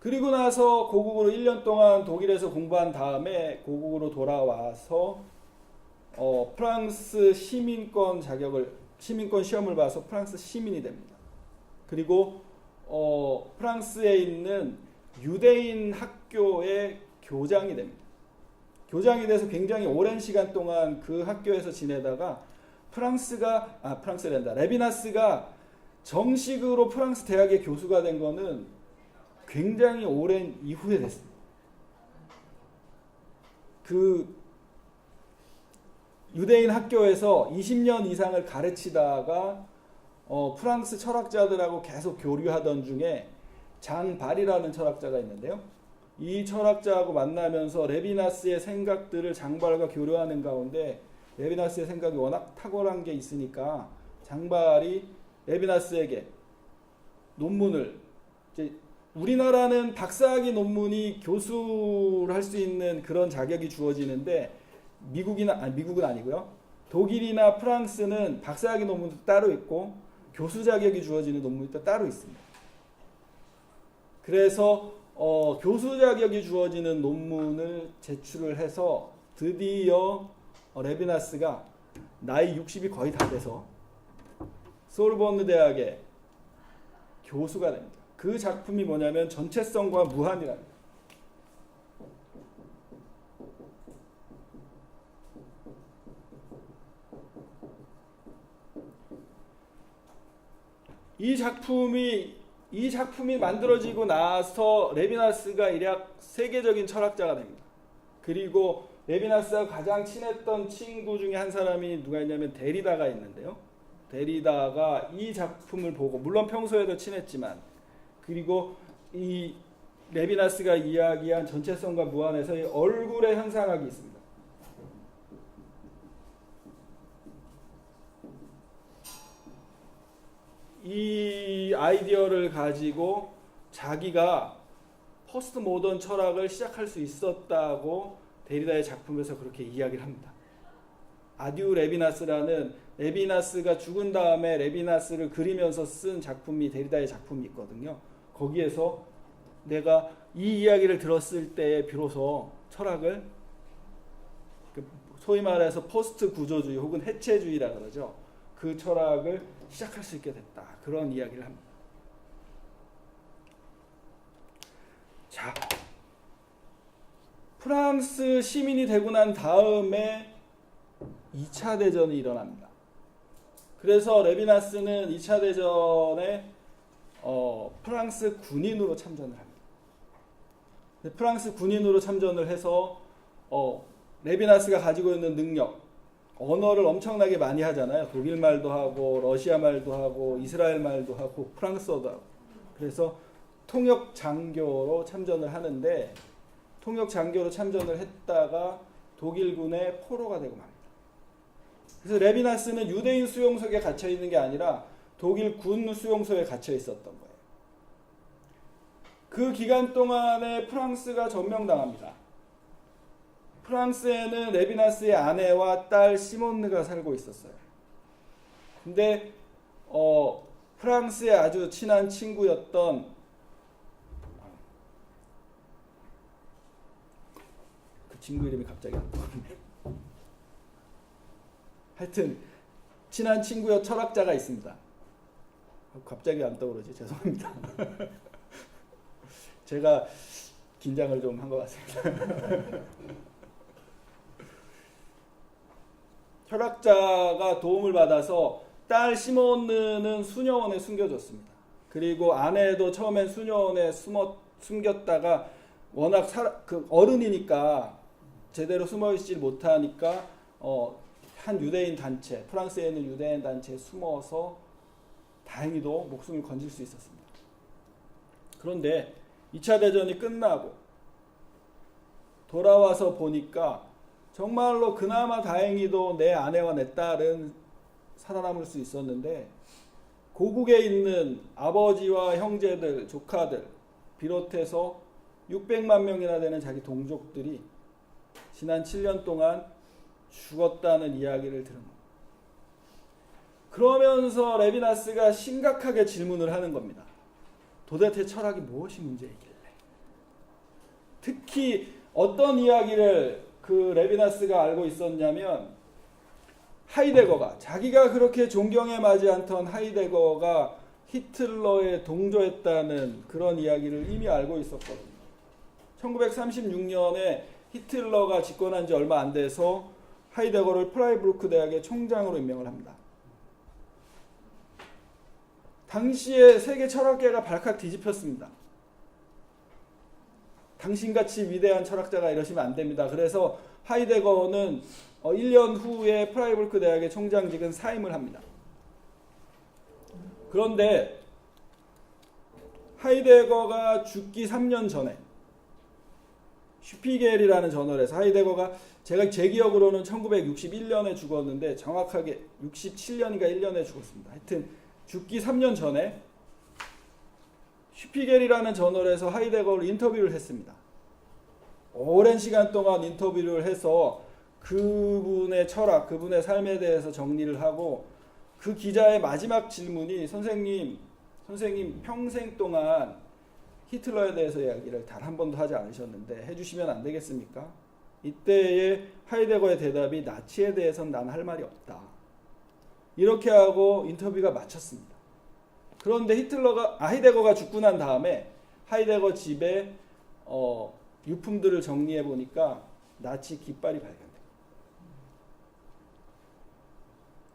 그리고 나서 고국으로 1년 동안 독일에서 공부한 다음에 고국으로 돌아와서 프랑스 시민권 시험을 봐서 프랑스 시민이 됩니다. 그리고 프랑스에 있는 유대인 학교의 교장이 됩니다. 교장이 돼서 굉장히 오랜 시간 동안 그 학교에서 지내다가 레비나스가 정식으로 프랑스 대학의 교수가 된 거는 굉장히 오랜 이후에 됐습니다. 그 유대인 학교에서 20년 이상을 가르치다가 프랑스 철학자들하고 계속 교류하던 중에 장 발이라는 철학자가 있는데요. 이 철학자하고 만나면서 레비나스의 생각들을 장발과 교류하는 가운데 레비나스의 생각이 워낙 탁월한 게 있으니까 장발이 레비나스에게 논문을, 이제 우리나라는 박사학위 논문이 교수를 할 수 있는 그런 자격이 주어지는데 미국은 아니고요. 독일이나 프랑스는 박사학위 논문도 따로 있고 교수 자격이 주어지는 논문이 또 따로 있습니다. 그래서 교수 자격이 주어지는 논문을 제출을 해서 드디어 레비나스가 나이 60이 거의 다 돼서 소르본느 대학의 교수가 됩니다. 그 작품이 뭐냐면 전체성과 무한이랍니다. 이 작품이 만들어지고 나서 레비나스가 일약 세계적인 철학자가 됩니다. 그리고 레비나스가 가장 친했던 친구 중에 한 사람이 누가 있냐면 데리다가 있는데요. 데리다가 이 작품을 보고, 물론 평소에도 친했지만, 그리고 이 레비나스가 이야기한 전체성과 무한에서의 얼굴의 현상학이 있습니다. 이 아이디어를 가지고 자기가 포스트 모던 철학을 시작할 수 있었다고 데리다의 작품에서 그렇게 이야기를 합니다. 아듀 레비나스라는, 레비나스가 죽은 다음에 레비나스를 그리면서 쓴 작품이 데리다의 작품이 있거든요. 거기에서 내가 이 이야기를 들었을 때 비로소 철학을, 소위 말해서 포스트 구조주의 혹은 해체주의라 그러죠. 그 철학을 시작할 수 있게 됐다. 그런 이야기를 합니다. 자, 프랑스 시민이 되고 난 다음에 2차 대전이 일어납니다. 그래서 레비나스는 2차 대전에 프랑스 군인으로 참전을 합니다. 프랑스 군인으로 참전을 해서 레비나스가 가지고 있는 능력, 언어를 엄청나게 많이 하잖아요. 독일 말도 하고 러시아 말도 하고 이스라엘 말도 하고 프랑스어도 하고. 그래서 통역 장교로 참전을 하는데, 통역 장교로 참전을 했다가 독일군의 포로가 되고 맙니다. 그래서 레비나스는 유대인 수용소에 갇혀 있는 게 아니라 독일 군 수용소에 갇혀 있었던 거예요. 그 기간 동안에 프랑스가 점령당합니다. 프랑스에는 레비나스의 아내와 딸 시몬느가 살고 있었어요. 근데 프랑스의 아주 친한 친구였던 그 친구 이름이 갑자기 안 떠오르네요. 하여튼 친한 친구여 철학자가 있습니다. 갑자기 안 떠오르지? 죄송합니다. 제가 긴장을 좀 한 것 같습니다. 철학자가 도움을 받아서 딸 시몬느는 수녀원에 숨겨졌습니다. 그리고 아내도 처음엔 수녀원에 숨겼다가 워낙 어른이니까 제대로 숨어있지 못하니까 한 유대인 단체, 프랑스에 있는 유대인 단체에 숨어서 다행히도 목숨을 건질 수 있었습니다. 그런데 2차 대전이 끝나고 돌아와서 보니까 정말로 그나마 다행히도 내 아내와 내 딸은 살아남을 수 있었는데 고국에 있는 아버지와 형제들, 조카들 비롯해서 600만 명이나 되는 자기 동족들이 지난 7년 동안 죽었다는 이야기를 들은 겁니다. 그러면서 레비나스가 심각하게 질문을 하는 겁니다. 도대체 철학이 무엇이 문제이길래? 특히 어떤 이야기를 그 레비나스가 알고 있었냐면 하이데거가 자기가 그렇게 존경에 맞지 않던 하이데거가 히틀러에 동조했다는 그런 이야기를 이미 알고 있었거든요. 1936년에 히틀러가 집권한 지 얼마 안 돼서 하이데거를 프라이부르크 대학의 총장으로 임명을 합니다. 당시에 세계 철학계가 발칵 뒤집혔습니다. 당신같이 위대한 철학자가 이러시면 안 됩니다. 그래서 하이데거는 1년 후에 프라이부르크 대학의 총장직은 사임을 합니다. 그런데 하이데거가 죽기 3년 전에 슈피겔이라는 저널에서 하이데거가 제 기억으로는 1961년에 죽었는데 정확하게 67년인가 1년에 죽었습니다. 하여튼 죽기 3년 전에 슈피겔이라는 저널에서 하이데거를 인터뷰를 했습니다. 오랜 시간 동안 인터뷰를 해서 그분의 철학, 그분의 삶에 대해서 정리를 하고 그 기자의 마지막 질문이 선생님 평생 동안 히틀러에 대해서 이야기를 단 한 번도 하지 않으셨는데 해주시면 안 되겠습니까? 이때의 하이데거의 대답이 나치에 대해서는 난 할 말이 없다. 이렇게 하고 인터뷰가 마쳤습니다. 그런데 하이데거가 죽고 난 다음에 하이데거 집에 유품들을 정리해 보니까 나치 깃발이 발견돼요.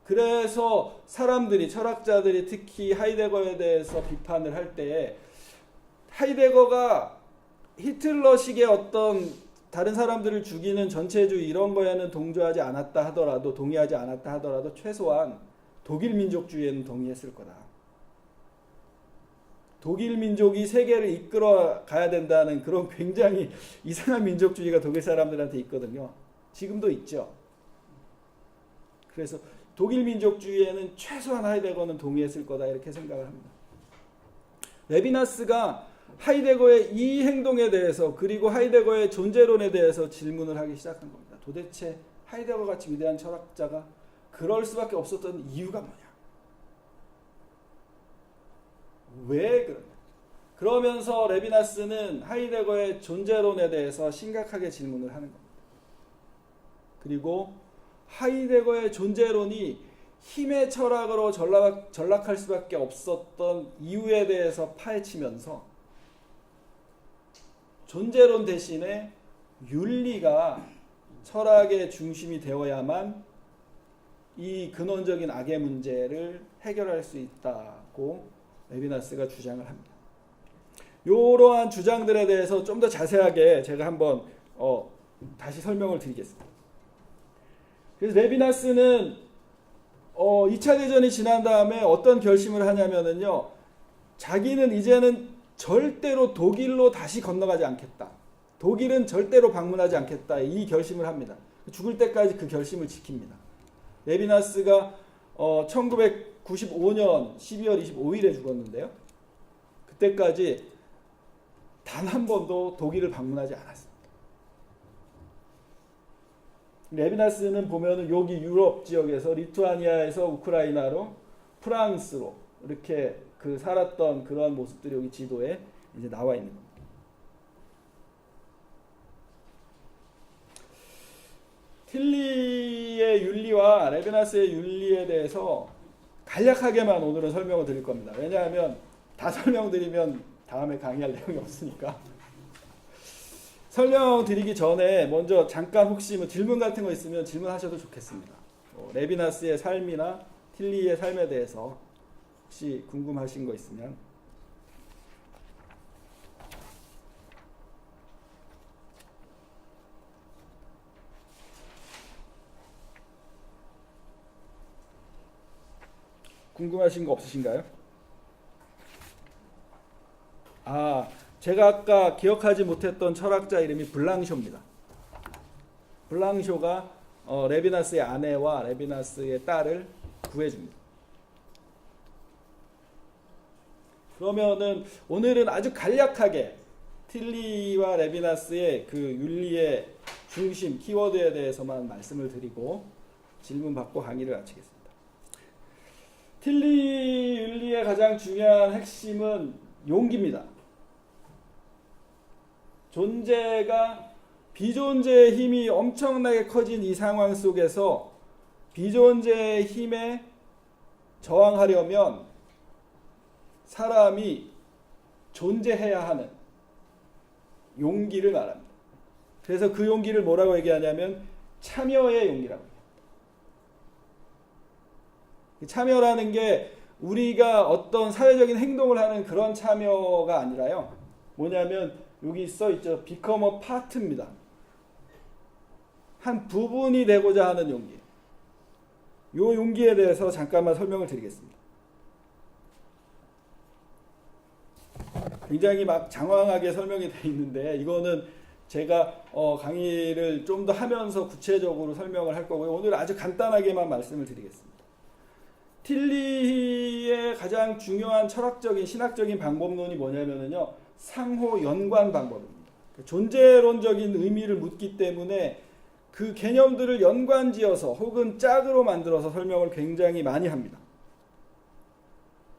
그래서 사람들이 철학자들이 특히 하이데거에 대해서 비판을 할 때에 하이데거가 히틀러식의 어떤 다른 사람들을 죽이는 전체주의 이런 거에는 동의하지 않았다 하더라도 최소한 독일 민족주의에는 동의했을 거다. 독일 민족이 세계를 이끌어 가야 된다는 그런 굉장히 이상한 민족주의가 독일 사람들한테 있거든요. 지금도 있죠. 그래서 독일 민족주의에는 최소한 하이데거는 동의했을 거다 이렇게 생각을 합니다. 레비나스가 하이데거의 이 행동에 대해서 그리고 하이데거의 존재론에 대해서 질문을 하기 시작한 겁니다. 도대체 하이데거 같이 위대한 철학자가 그럴 수밖에 없었던 이유가 뭐냐? 왜 그러냐? 그러면서 레비나스는 하이데거의 존재론에 대해서 심각하게 질문을 하는 겁니다. 그리고 하이데거의 존재론이 힘의 철학으로 전락할 수밖에 없었던 이유에 대해서 파헤치면서 존재론 대신에 윤리가 철학의 중심이 되어야만 이 근원적인 악의 문제를 해결할 수 있다고 레비나스가 주장을 합니다. 이러한 주장들에 대해서 좀 더 자세하게 제가 한번 다시 설명을 드리겠습니다. 그래서 레비나스는 2차 대전이 지난 다음에 어떤 결심을 하냐면요. 자기는 이제는 절대로 독일로 다시 건너가지 않겠다. 독일은 절대로 방문하지 않겠다. 이 결심을 합니다. 죽을 때까지 그 결심을 지킵니다. 레비나스가 1995년 12월 25일에 죽었는데요. 그때까지 단 한 번도 독일을 방문하지 않았습니다. 레비나스는 보면은 여기 유럽 지역에서 리투아니아에서 우크라이나로 프랑스로 이렇게 그 살았던 그런 모습들이 여기 지도에 이제 나와 있는 겁니다. 틸리의 윤리와 레비나스의 윤리에 대해서 간략하게만 오늘은 설명을 드릴 겁니다. 왜냐하면 다 설명드리면 다음에 강의할 내용이 없으니까. 설명드리기 전에 먼저 잠깐 혹시 뭐 질문 같은 거 있으면 질문하셔도 좋겠습니다. 레비나스의 삶이나 틸리의 삶에 대해서 혹시 궁금하신 거 있으면. 궁금하신 거 없으신가요? 제가 아까 기억하지 못했던 철학자 이름이 블랑쇼입니다. 블랑쇼가 레비나스의 아내와 레비나스의 딸을 구해줍니다. 그러면은 오늘은 아주 간략하게 틸리와 레비나스의 그 윤리의 중심 키워드에 대해서만 말씀을 드리고 질문 받고 강의를 마치겠습니다. 틸리 윤리의 가장 중요한 핵심은 용기입니다. 존재가 비존재의 힘이 엄청나게 커진 이 상황 속에서 비존재의 힘에 저항하려면 사람이 존재해야 하는 용기를 말합니다. 그래서 그 용기를 뭐라고 얘기하냐면 참여의 용기라고 해요. 참여라는 게 우리가 어떤 사회적인 행동을 하는 그런 참여가 아니라요. 뭐냐면 여기 써 있죠. become a part입니다. 한 부분이 되고자 하는 용기. 이 용기에 대해서 잠깐만 설명을 드리겠습니다. 굉장히 막 장황하게 설명이 되어 있는데 이거는 제가 강의를 좀 더 하면서 구체적으로 설명을 할 거고요. 오늘 아주 간단하게만 말씀을 드리겠습니다. 틸리의 가장 중요한 철학적인 신학적인 방법론이 뭐냐면요. 상호 연관 방법입니다. 존재론적인 의미를 묻기 때문에 그 개념들을 연관지어서 혹은 짝으로 만들어서 설명을 굉장히 많이 합니다.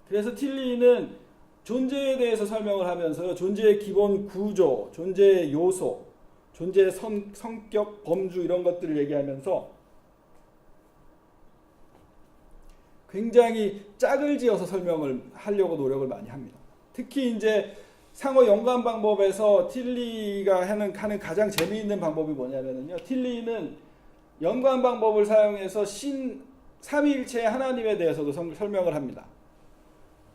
그래서 틸리는 존재에 대해서 설명을 하면서 존재의 기본 구조, 존재의 요소, 존재의 성격, 범주 이런 것들을 얘기하면서 굉장히 짝을 지어서 설명을 하려고 노력을 많이 합니다. 특히 이제 상호 연관 방법에서 틸리가 하는 가장 재미있는 방법이 뭐냐면요. 틸리는 연관 방법을 사용해서 삼위일체의 하나님에 대해서도 설명을 합니다.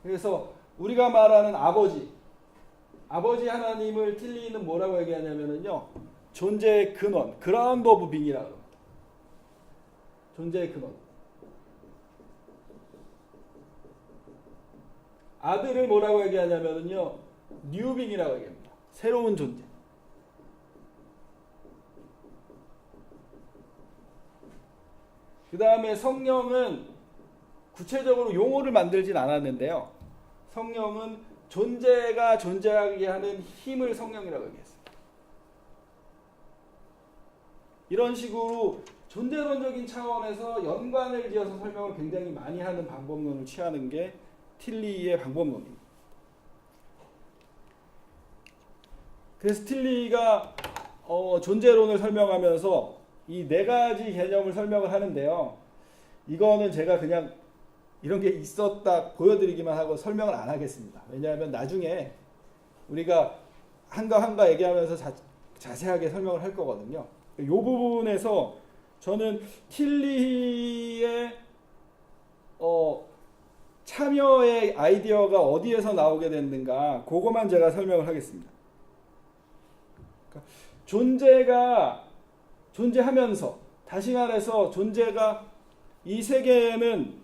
그래서 우리가 말하는 아버지 하나님을 틸리는 뭐라고 얘기하냐면요. 존재의 근원, 그라운드 오브 빙이라고 합니다. 존재의 근원. 아들을 뭐라고 얘기하냐면요. 뉴빙이라고 얘기합니다. 새로운 존재. 그 다음에 성령은 구체적으로 용어를 만들진 않았는데요. 성령은 존재가 존재하게 하는 힘을 성령이라고 얘기했습니다. 이런 식으로 존재론적인 차원에서 연관을 지어서 설명을 굉장히 많이 하는 방법론을 취하는 게 틸리의 방법론입니다. 그래서 틸리가 존재론을 설명하면서 이 네 가지 개념을 설명을 하는데요. 이거는 제가 그냥 이런 게 있었다 보여드리기만 하고 설명을 안 하겠습니다. 왜냐하면 나중에 우리가 한가 얘기하면서 자세하게 설명을 할 거거든요. 이 부분에서 저는 틸리의 참여의 아이디어가 어디에서 나오게 됐는가 그거만 제가 설명을 하겠습니다. 그러니까 존재하면서 다시 말해서 존재가 이 세계에는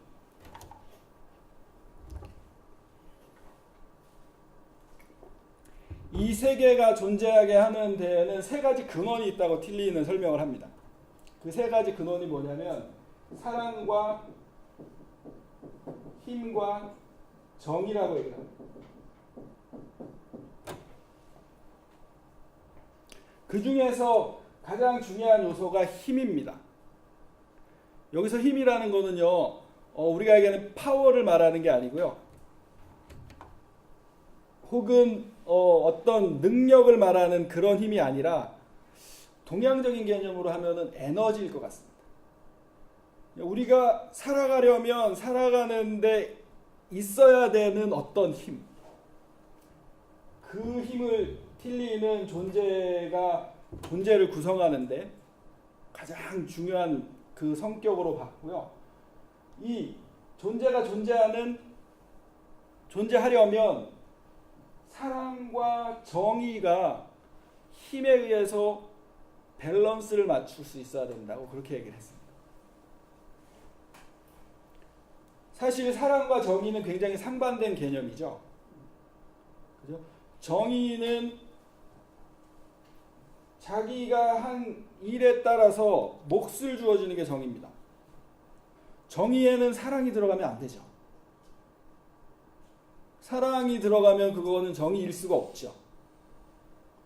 이 세계가 존재하게 하는 데에는 세 가지 근원이 있다고 틸리는 설명을 합니다. 그 세 가지 근원이 뭐냐면 사랑과 힘과 정의라고 얘기를 합니다. 그 중에서 가장 중요한 요소가 힘입니다. 여기서 힘이라는 거는요, 우리가 얘기하는 파워를 말하는 게 아니고요. 혹은 어떤 능력을 말하는 그런 힘이 아니라 동양적인 개념으로 하면은 에너지일 것 같습니다. 우리가 살아가려면 살아가는데 있어야 되는 어떤 힘, 그 힘을 틸리는 존재를 구성하는데 가장 중요한 그 성격으로 봤고요. 이 존재가 존재하려면 사랑과 정의가 힘에 의해서 밸런스를 맞출 수 있어야 된다고 그렇게 얘기를 했습니다. 사실 사랑과 정의는 굉장히 상반된 개념이죠. 그죠? 정의는 자기가 한 일에 따라서 몫을 주어지는 게 정의입니다. 정의에는 사랑이 들어가면 안 되죠. 사랑이 들어가면 그거는 정의일 수가 없죠.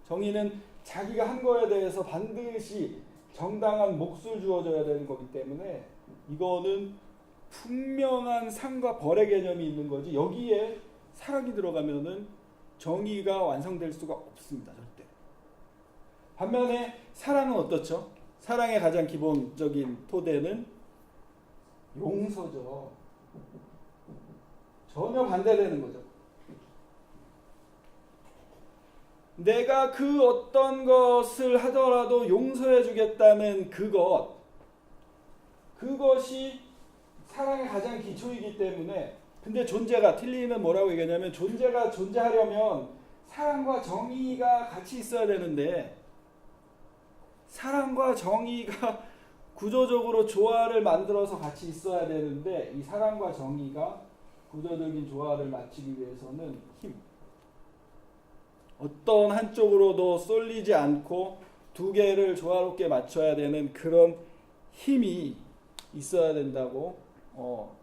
정의는 자기가 한 거에 대해서 반드시 정당한 몫을 주어져야 되는 거기 때문에 이거는 분명한 상과 벌의 개념이 있는 거지, 여기에 사랑이 들어가면은 정의가 완성될 수가 없습니다. 절대. 반면에 사랑은 어떻죠? 사랑의 가장 기본적인 토대는 용서죠. 전혀 반대되는 거죠. 내가 그 어떤 것을 하더라도 용서해 주겠다는 그것이 사랑의 가장 기초이기 때문에, 근데 존재가, 틸리는 뭐라고 얘기하냐면 존재가 존재하려면 사랑과 정의가 같이 있어야 되는데, 사랑과 정의가 구조적으로 조화를 만들어서 같이 있어야 되는데, 이 사랑과 정의가 구조적인 조화를 맞추기 위해서는 어떤 한쪽으로도 쏠리지 않고 두 개를 조화롭게 맞춰야 되는 그런 힘이 있어야 된다고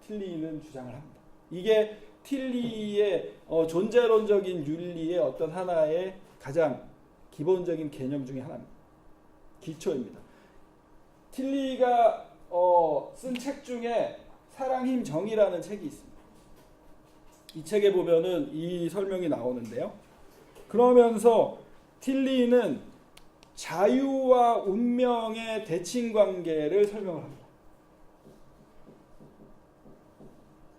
틸리는 주장을 합니다. 이게 틸리의 존재론적인 윤리의 어떤 하나의 가장 기본적인 개념 중에 하나입니다. 기초입니다. 틸리가 쓴 책 중에 사랑, 힘, 정의라는 책이 있습니다. 이 책에 보면은 이 설명이 나오는데요. 그러면서 틸리는 자유와 운명의 대칭 관계를 설명을 합니다.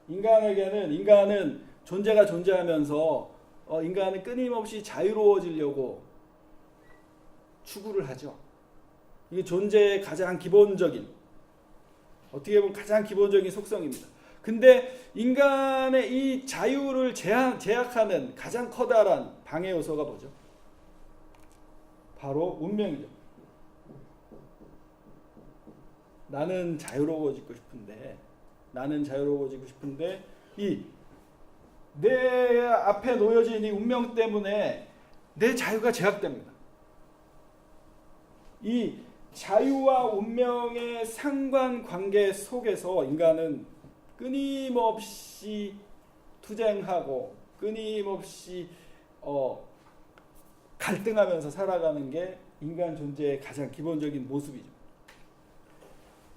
인간은 존재가 존재하면서 인간은 끊임없이 자유로워지려고 추구를 하죠. 이게 존재의 가장 기본적인, 어떻게 보면 가장 기본적인 속성입니다. 근데 인간의 이 자유를 제약하는 가장 커다란 방해 요소가 뭐죠? 바로 운명이죠. 나는 자유로워지고 싶은데 이 내 앞에 놓여진 이 운명 때문에 내 자유가 제약됩니다. 이 자유와 운명의 상관관계 속에서 인간은 끊임없이 투쟁하고 끊임없이 갈등하면서 살아가는 게 인간 존재의 가장 기본적인 모습이죠.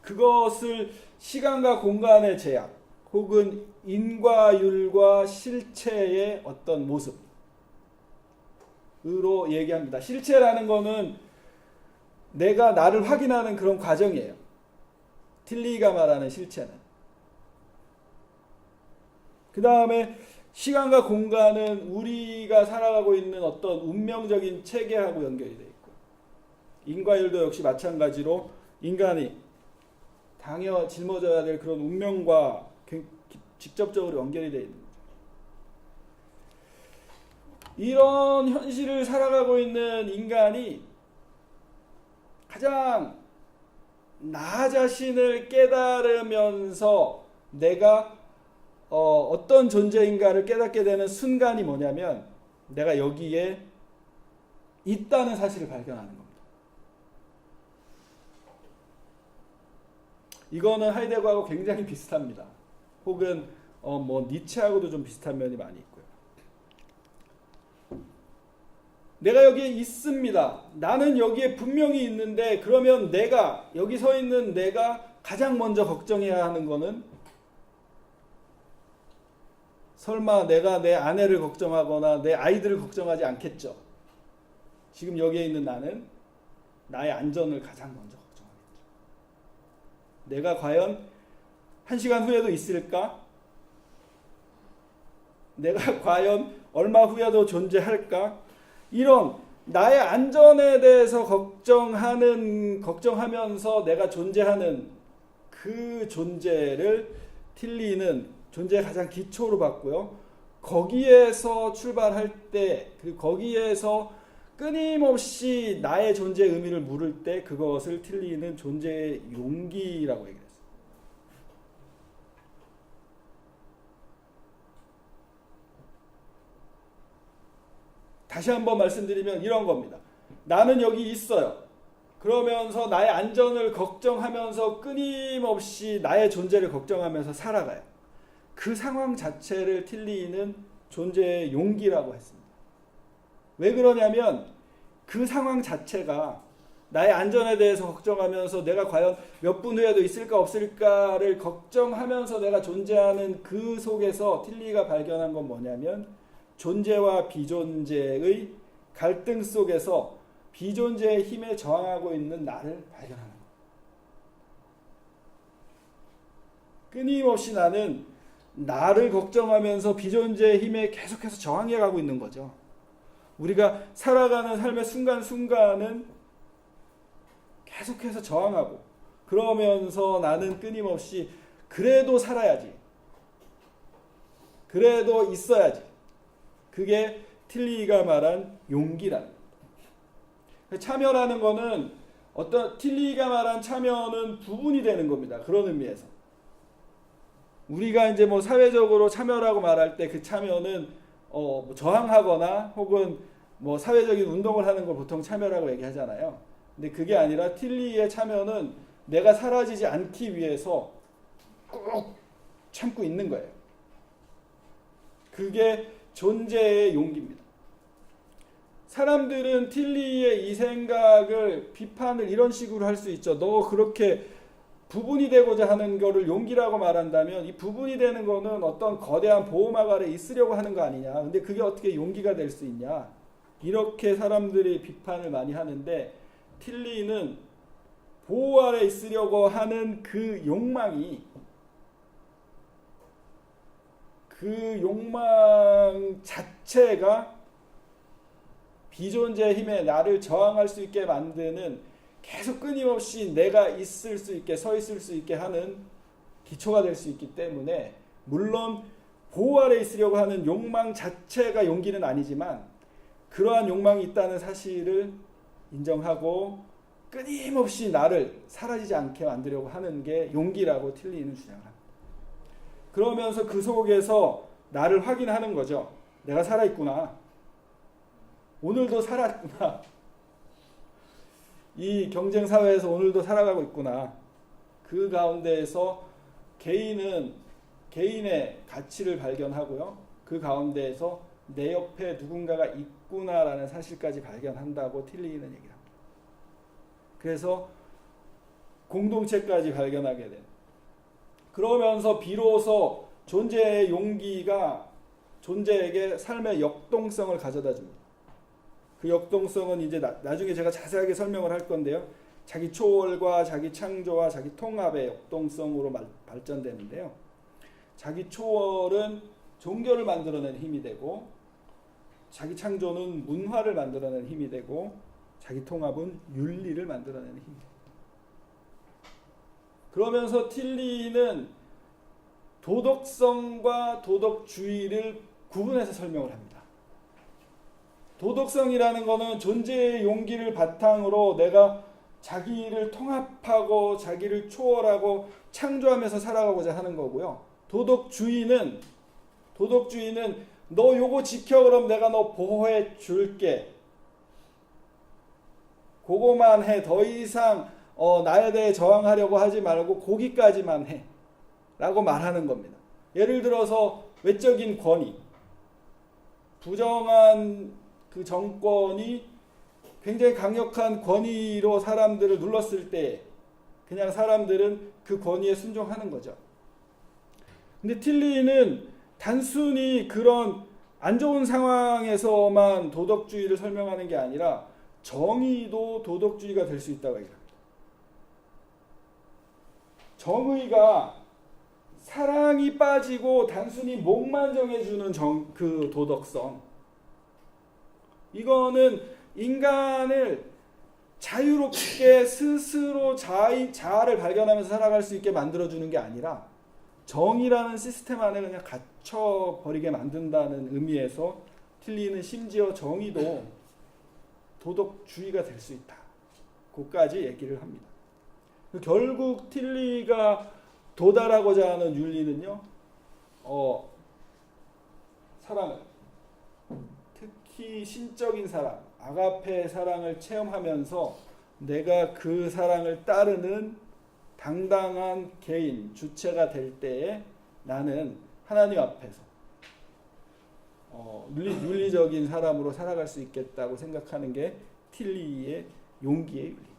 그것을 시간과 공간의 제약 혹은 인과율과 실체의 어떤 모습으로 얘기합니다. 실체라는 거는 내가 나를 확인하는 그런 과정이에요. 틸리가 말하는 실체는. 그 다음에 시간과 공간은 우리가 살아가고 있는 어떤 운명적인 체계하고 연결이 되어 있고, 인과율도 역시 마찬가지로 인간이 짊어져야 될 그런 운명과 직접적으로 연결이 되어 있는 거죠. 이런 현실을 살아가고 있는 인간이 가장 나 자신을 깨달으면서 내가 어떤 존재인가를 깨닫게 되는 순간이 뭐냐면, 내가 여기에 있다는 사실을 발견하는 겁니다. 이거는 하이데거하고 굉장히 비슷합니다. 혹은 니체하고도 좀 비슷한 면이 많이 있고요. 내가 여기에 있습니다. 나는 여기에 분명히 있는데, 그러면 내가 여기 서 있는 내가 가장 먼저 걱정해야 하는 거는, 설마 내가 내 아내를 걱정하거나 내 아이들을 걱정하지 않겠죠. 지금 여기에 있는 나는 나의 안전을 가장 먼저 걱정하겠죠. 내가 과연 1시간 후에도 있을까? 내가 과연 얼마 후에도 존재할까? 이런 나의 안전에 대해서 걱정하면서 내가 존재하는 그 존재를 틸리는 존재의 가장 기초로 봤고요. 거기에서 출발할 때, 그리고 거기에서 끊임없이 나의 존재의 의미를 물을 때, 그것을 틸리는 존재의 용기라고 얘기했어요. 다시 한번 말씀드리면 이런 겁니다. 나는 여기 있어요. 그러면서 나의 안전을 걱정하면서 끊임없이 나의 존재를 걱정하면서 살아가요. 그 상황 자체를 틸리는 존재의 용기라고 했습니다. 왜 그러냐면 그 상황 자체가 나의 안전에 대해서 걱정하면서 내가 과연 몇 분 후에도 있을까 없을까를 걱정하면서 내가 존재하는 그 속에서 틸리가 발견한 건 뭐냐면 존재와 비존재의 갈등 속에서 비존재의 힘에 저항하고 있는 나를 발견하는 거예요. 끊임없이 나는 나를 걱정하면서 비존재의 힘에 계속해서 저항해 가고 있는 거죠. 우리가 살아가는 삶의 순간순간은 계속해서 저항하고 그러면서 나는 끊임없이 그래도 살아야지. 그래도 있어야지. 그게 틸리가 말한 용기라는 겁니다. 참여라는 거는 어떤 틸리가 말한 참여는 부분이 되는 겁니다. 그런 의미에서. 우리가 이제 뭐 사회적으로 참여라고 말할 때 그 참여는 뭐 저항하거나 혹은 뭐 사회적인 운동을 하는 걸 보통 참여라고 얘기하잖아요. 근데 그게 아니라 틸리의 참여는 내가 사라지지 않기 위해서 꾹 참고 있는 거예요. 그게 존재의 용기입니다. 사람들은 틸리의 이 생각을 비판을 이런 식으로 할 수 있죠. 너 그렇게 부분이 되고자 하는 거를 용기라고 말한다면 이 부분이 되는 거는 어떤 거대한 보호막 아래 있으려고 하는 거 아니냐. 근데 그게 어떻게 용기가 될 수 있냐. 이렇게 사람들이 비판을 많이 하는데 틸리는 보호 아래 있으려고 하는 그 욕망이 그 욕망 자체가 비존재의 힘에 나를 저항할 수 있게 만드는 계속 끊임없이 내가 있을 수 있게 서 있을 수 있게 하는 기초가 될 수 있기 때문에 물론 보호 아래 있으려고 하는 욕망 자체가 용기는 아니지만 그러한 욕망이 있다는 사실을 인정하고 끊임없이 나를 사라지지 않게 만들려고 하는 게 용기라고 틸리는 주장을 합니다. 그러면서 그 속에서 나를 확인하는 거죠. 내가 살아있구나. 오늘도 살았구나. 이 경쟁 사회에서 오늘도 살아가고 있구나. 그 가운데에서 개인은 개인의 가치를 발견하고요. 그 가운데에서 내 옆에 누군가가 있구나라는 사실까지 발견한다고 틸리는 얘기합니다. 그래서 공동체까지 발견하게 된. 그러면서 비로소 존재의 용기가 존재에게 삶의 역동성을 가져다 줍니다. 그 역동성은 이제 나중에 제가 자세하게 설명을 할 건데요. 자기 초월과 자기 창조와 자기 통합의 역동성으로 발전되는데요. 자기 초월은 종교를 만들어내는 힘이 되고 자기 창조는 문화를 만들어내는 힘이 되고 자기 통합은 윤리를 만들어내는 힘이 됩니다. 그러면서 틸리는 도덕성과 도덕주의를 구분해서 설명을 합니다. 도덕성이라는 것은 존재의 용기를 바탕으로 내가 자기를 통합하고 자기를 초월하고 창조하면서 살아가고자 하는 거고요. 도덕주의는 너 요거 지켜 그럼 내가 너 보호해 줄게. 그거만 해. 더 이상 나에 대해 저항하려고 하지 말고 거기까지만 해. 라고 말하는 겁니다. 예를 들어서 외적인 권위. 부정한 그 정권이 굉장히 강력한 권위로 사람들을 눌렀을 때 그냥 사람들은 그 권위에 순종하는 거죠. 근데 틸리는 단순히 그런 안 좋은 상황에서만 도덕주의를 설명하는 게 아니라 정의도 도덕주의가 될 수 있다고 얘기합니다. 정의가 사랑이 빠지고 단순히 목만 정해주는 그 도덕성. 이거는 인간을 자유롭게 스스로 자아를 발견하면서 살아갈 수 있게 만들어주는 게 아니라 정의라는 시스템 안에 그냥 갇혀버리게 만든다는 의미에서 틸리는 심지어 정의도 도덕주의가 될 수 있다. 그까지 얘기를 합니다. 결국 틸리가 도달하고자 하는 윤리는요. 사랑을 특히 신적인 사랑, 아가페의 사랑을 체험하면서 내가 그 사랑을 따르는 당당한 개인, 주체가 될 때에 나는 하나님 앞에서 윤리적인 사람으로 살아갈 수 있겠다고 생각하는 게 틸리의 용기의 윤리.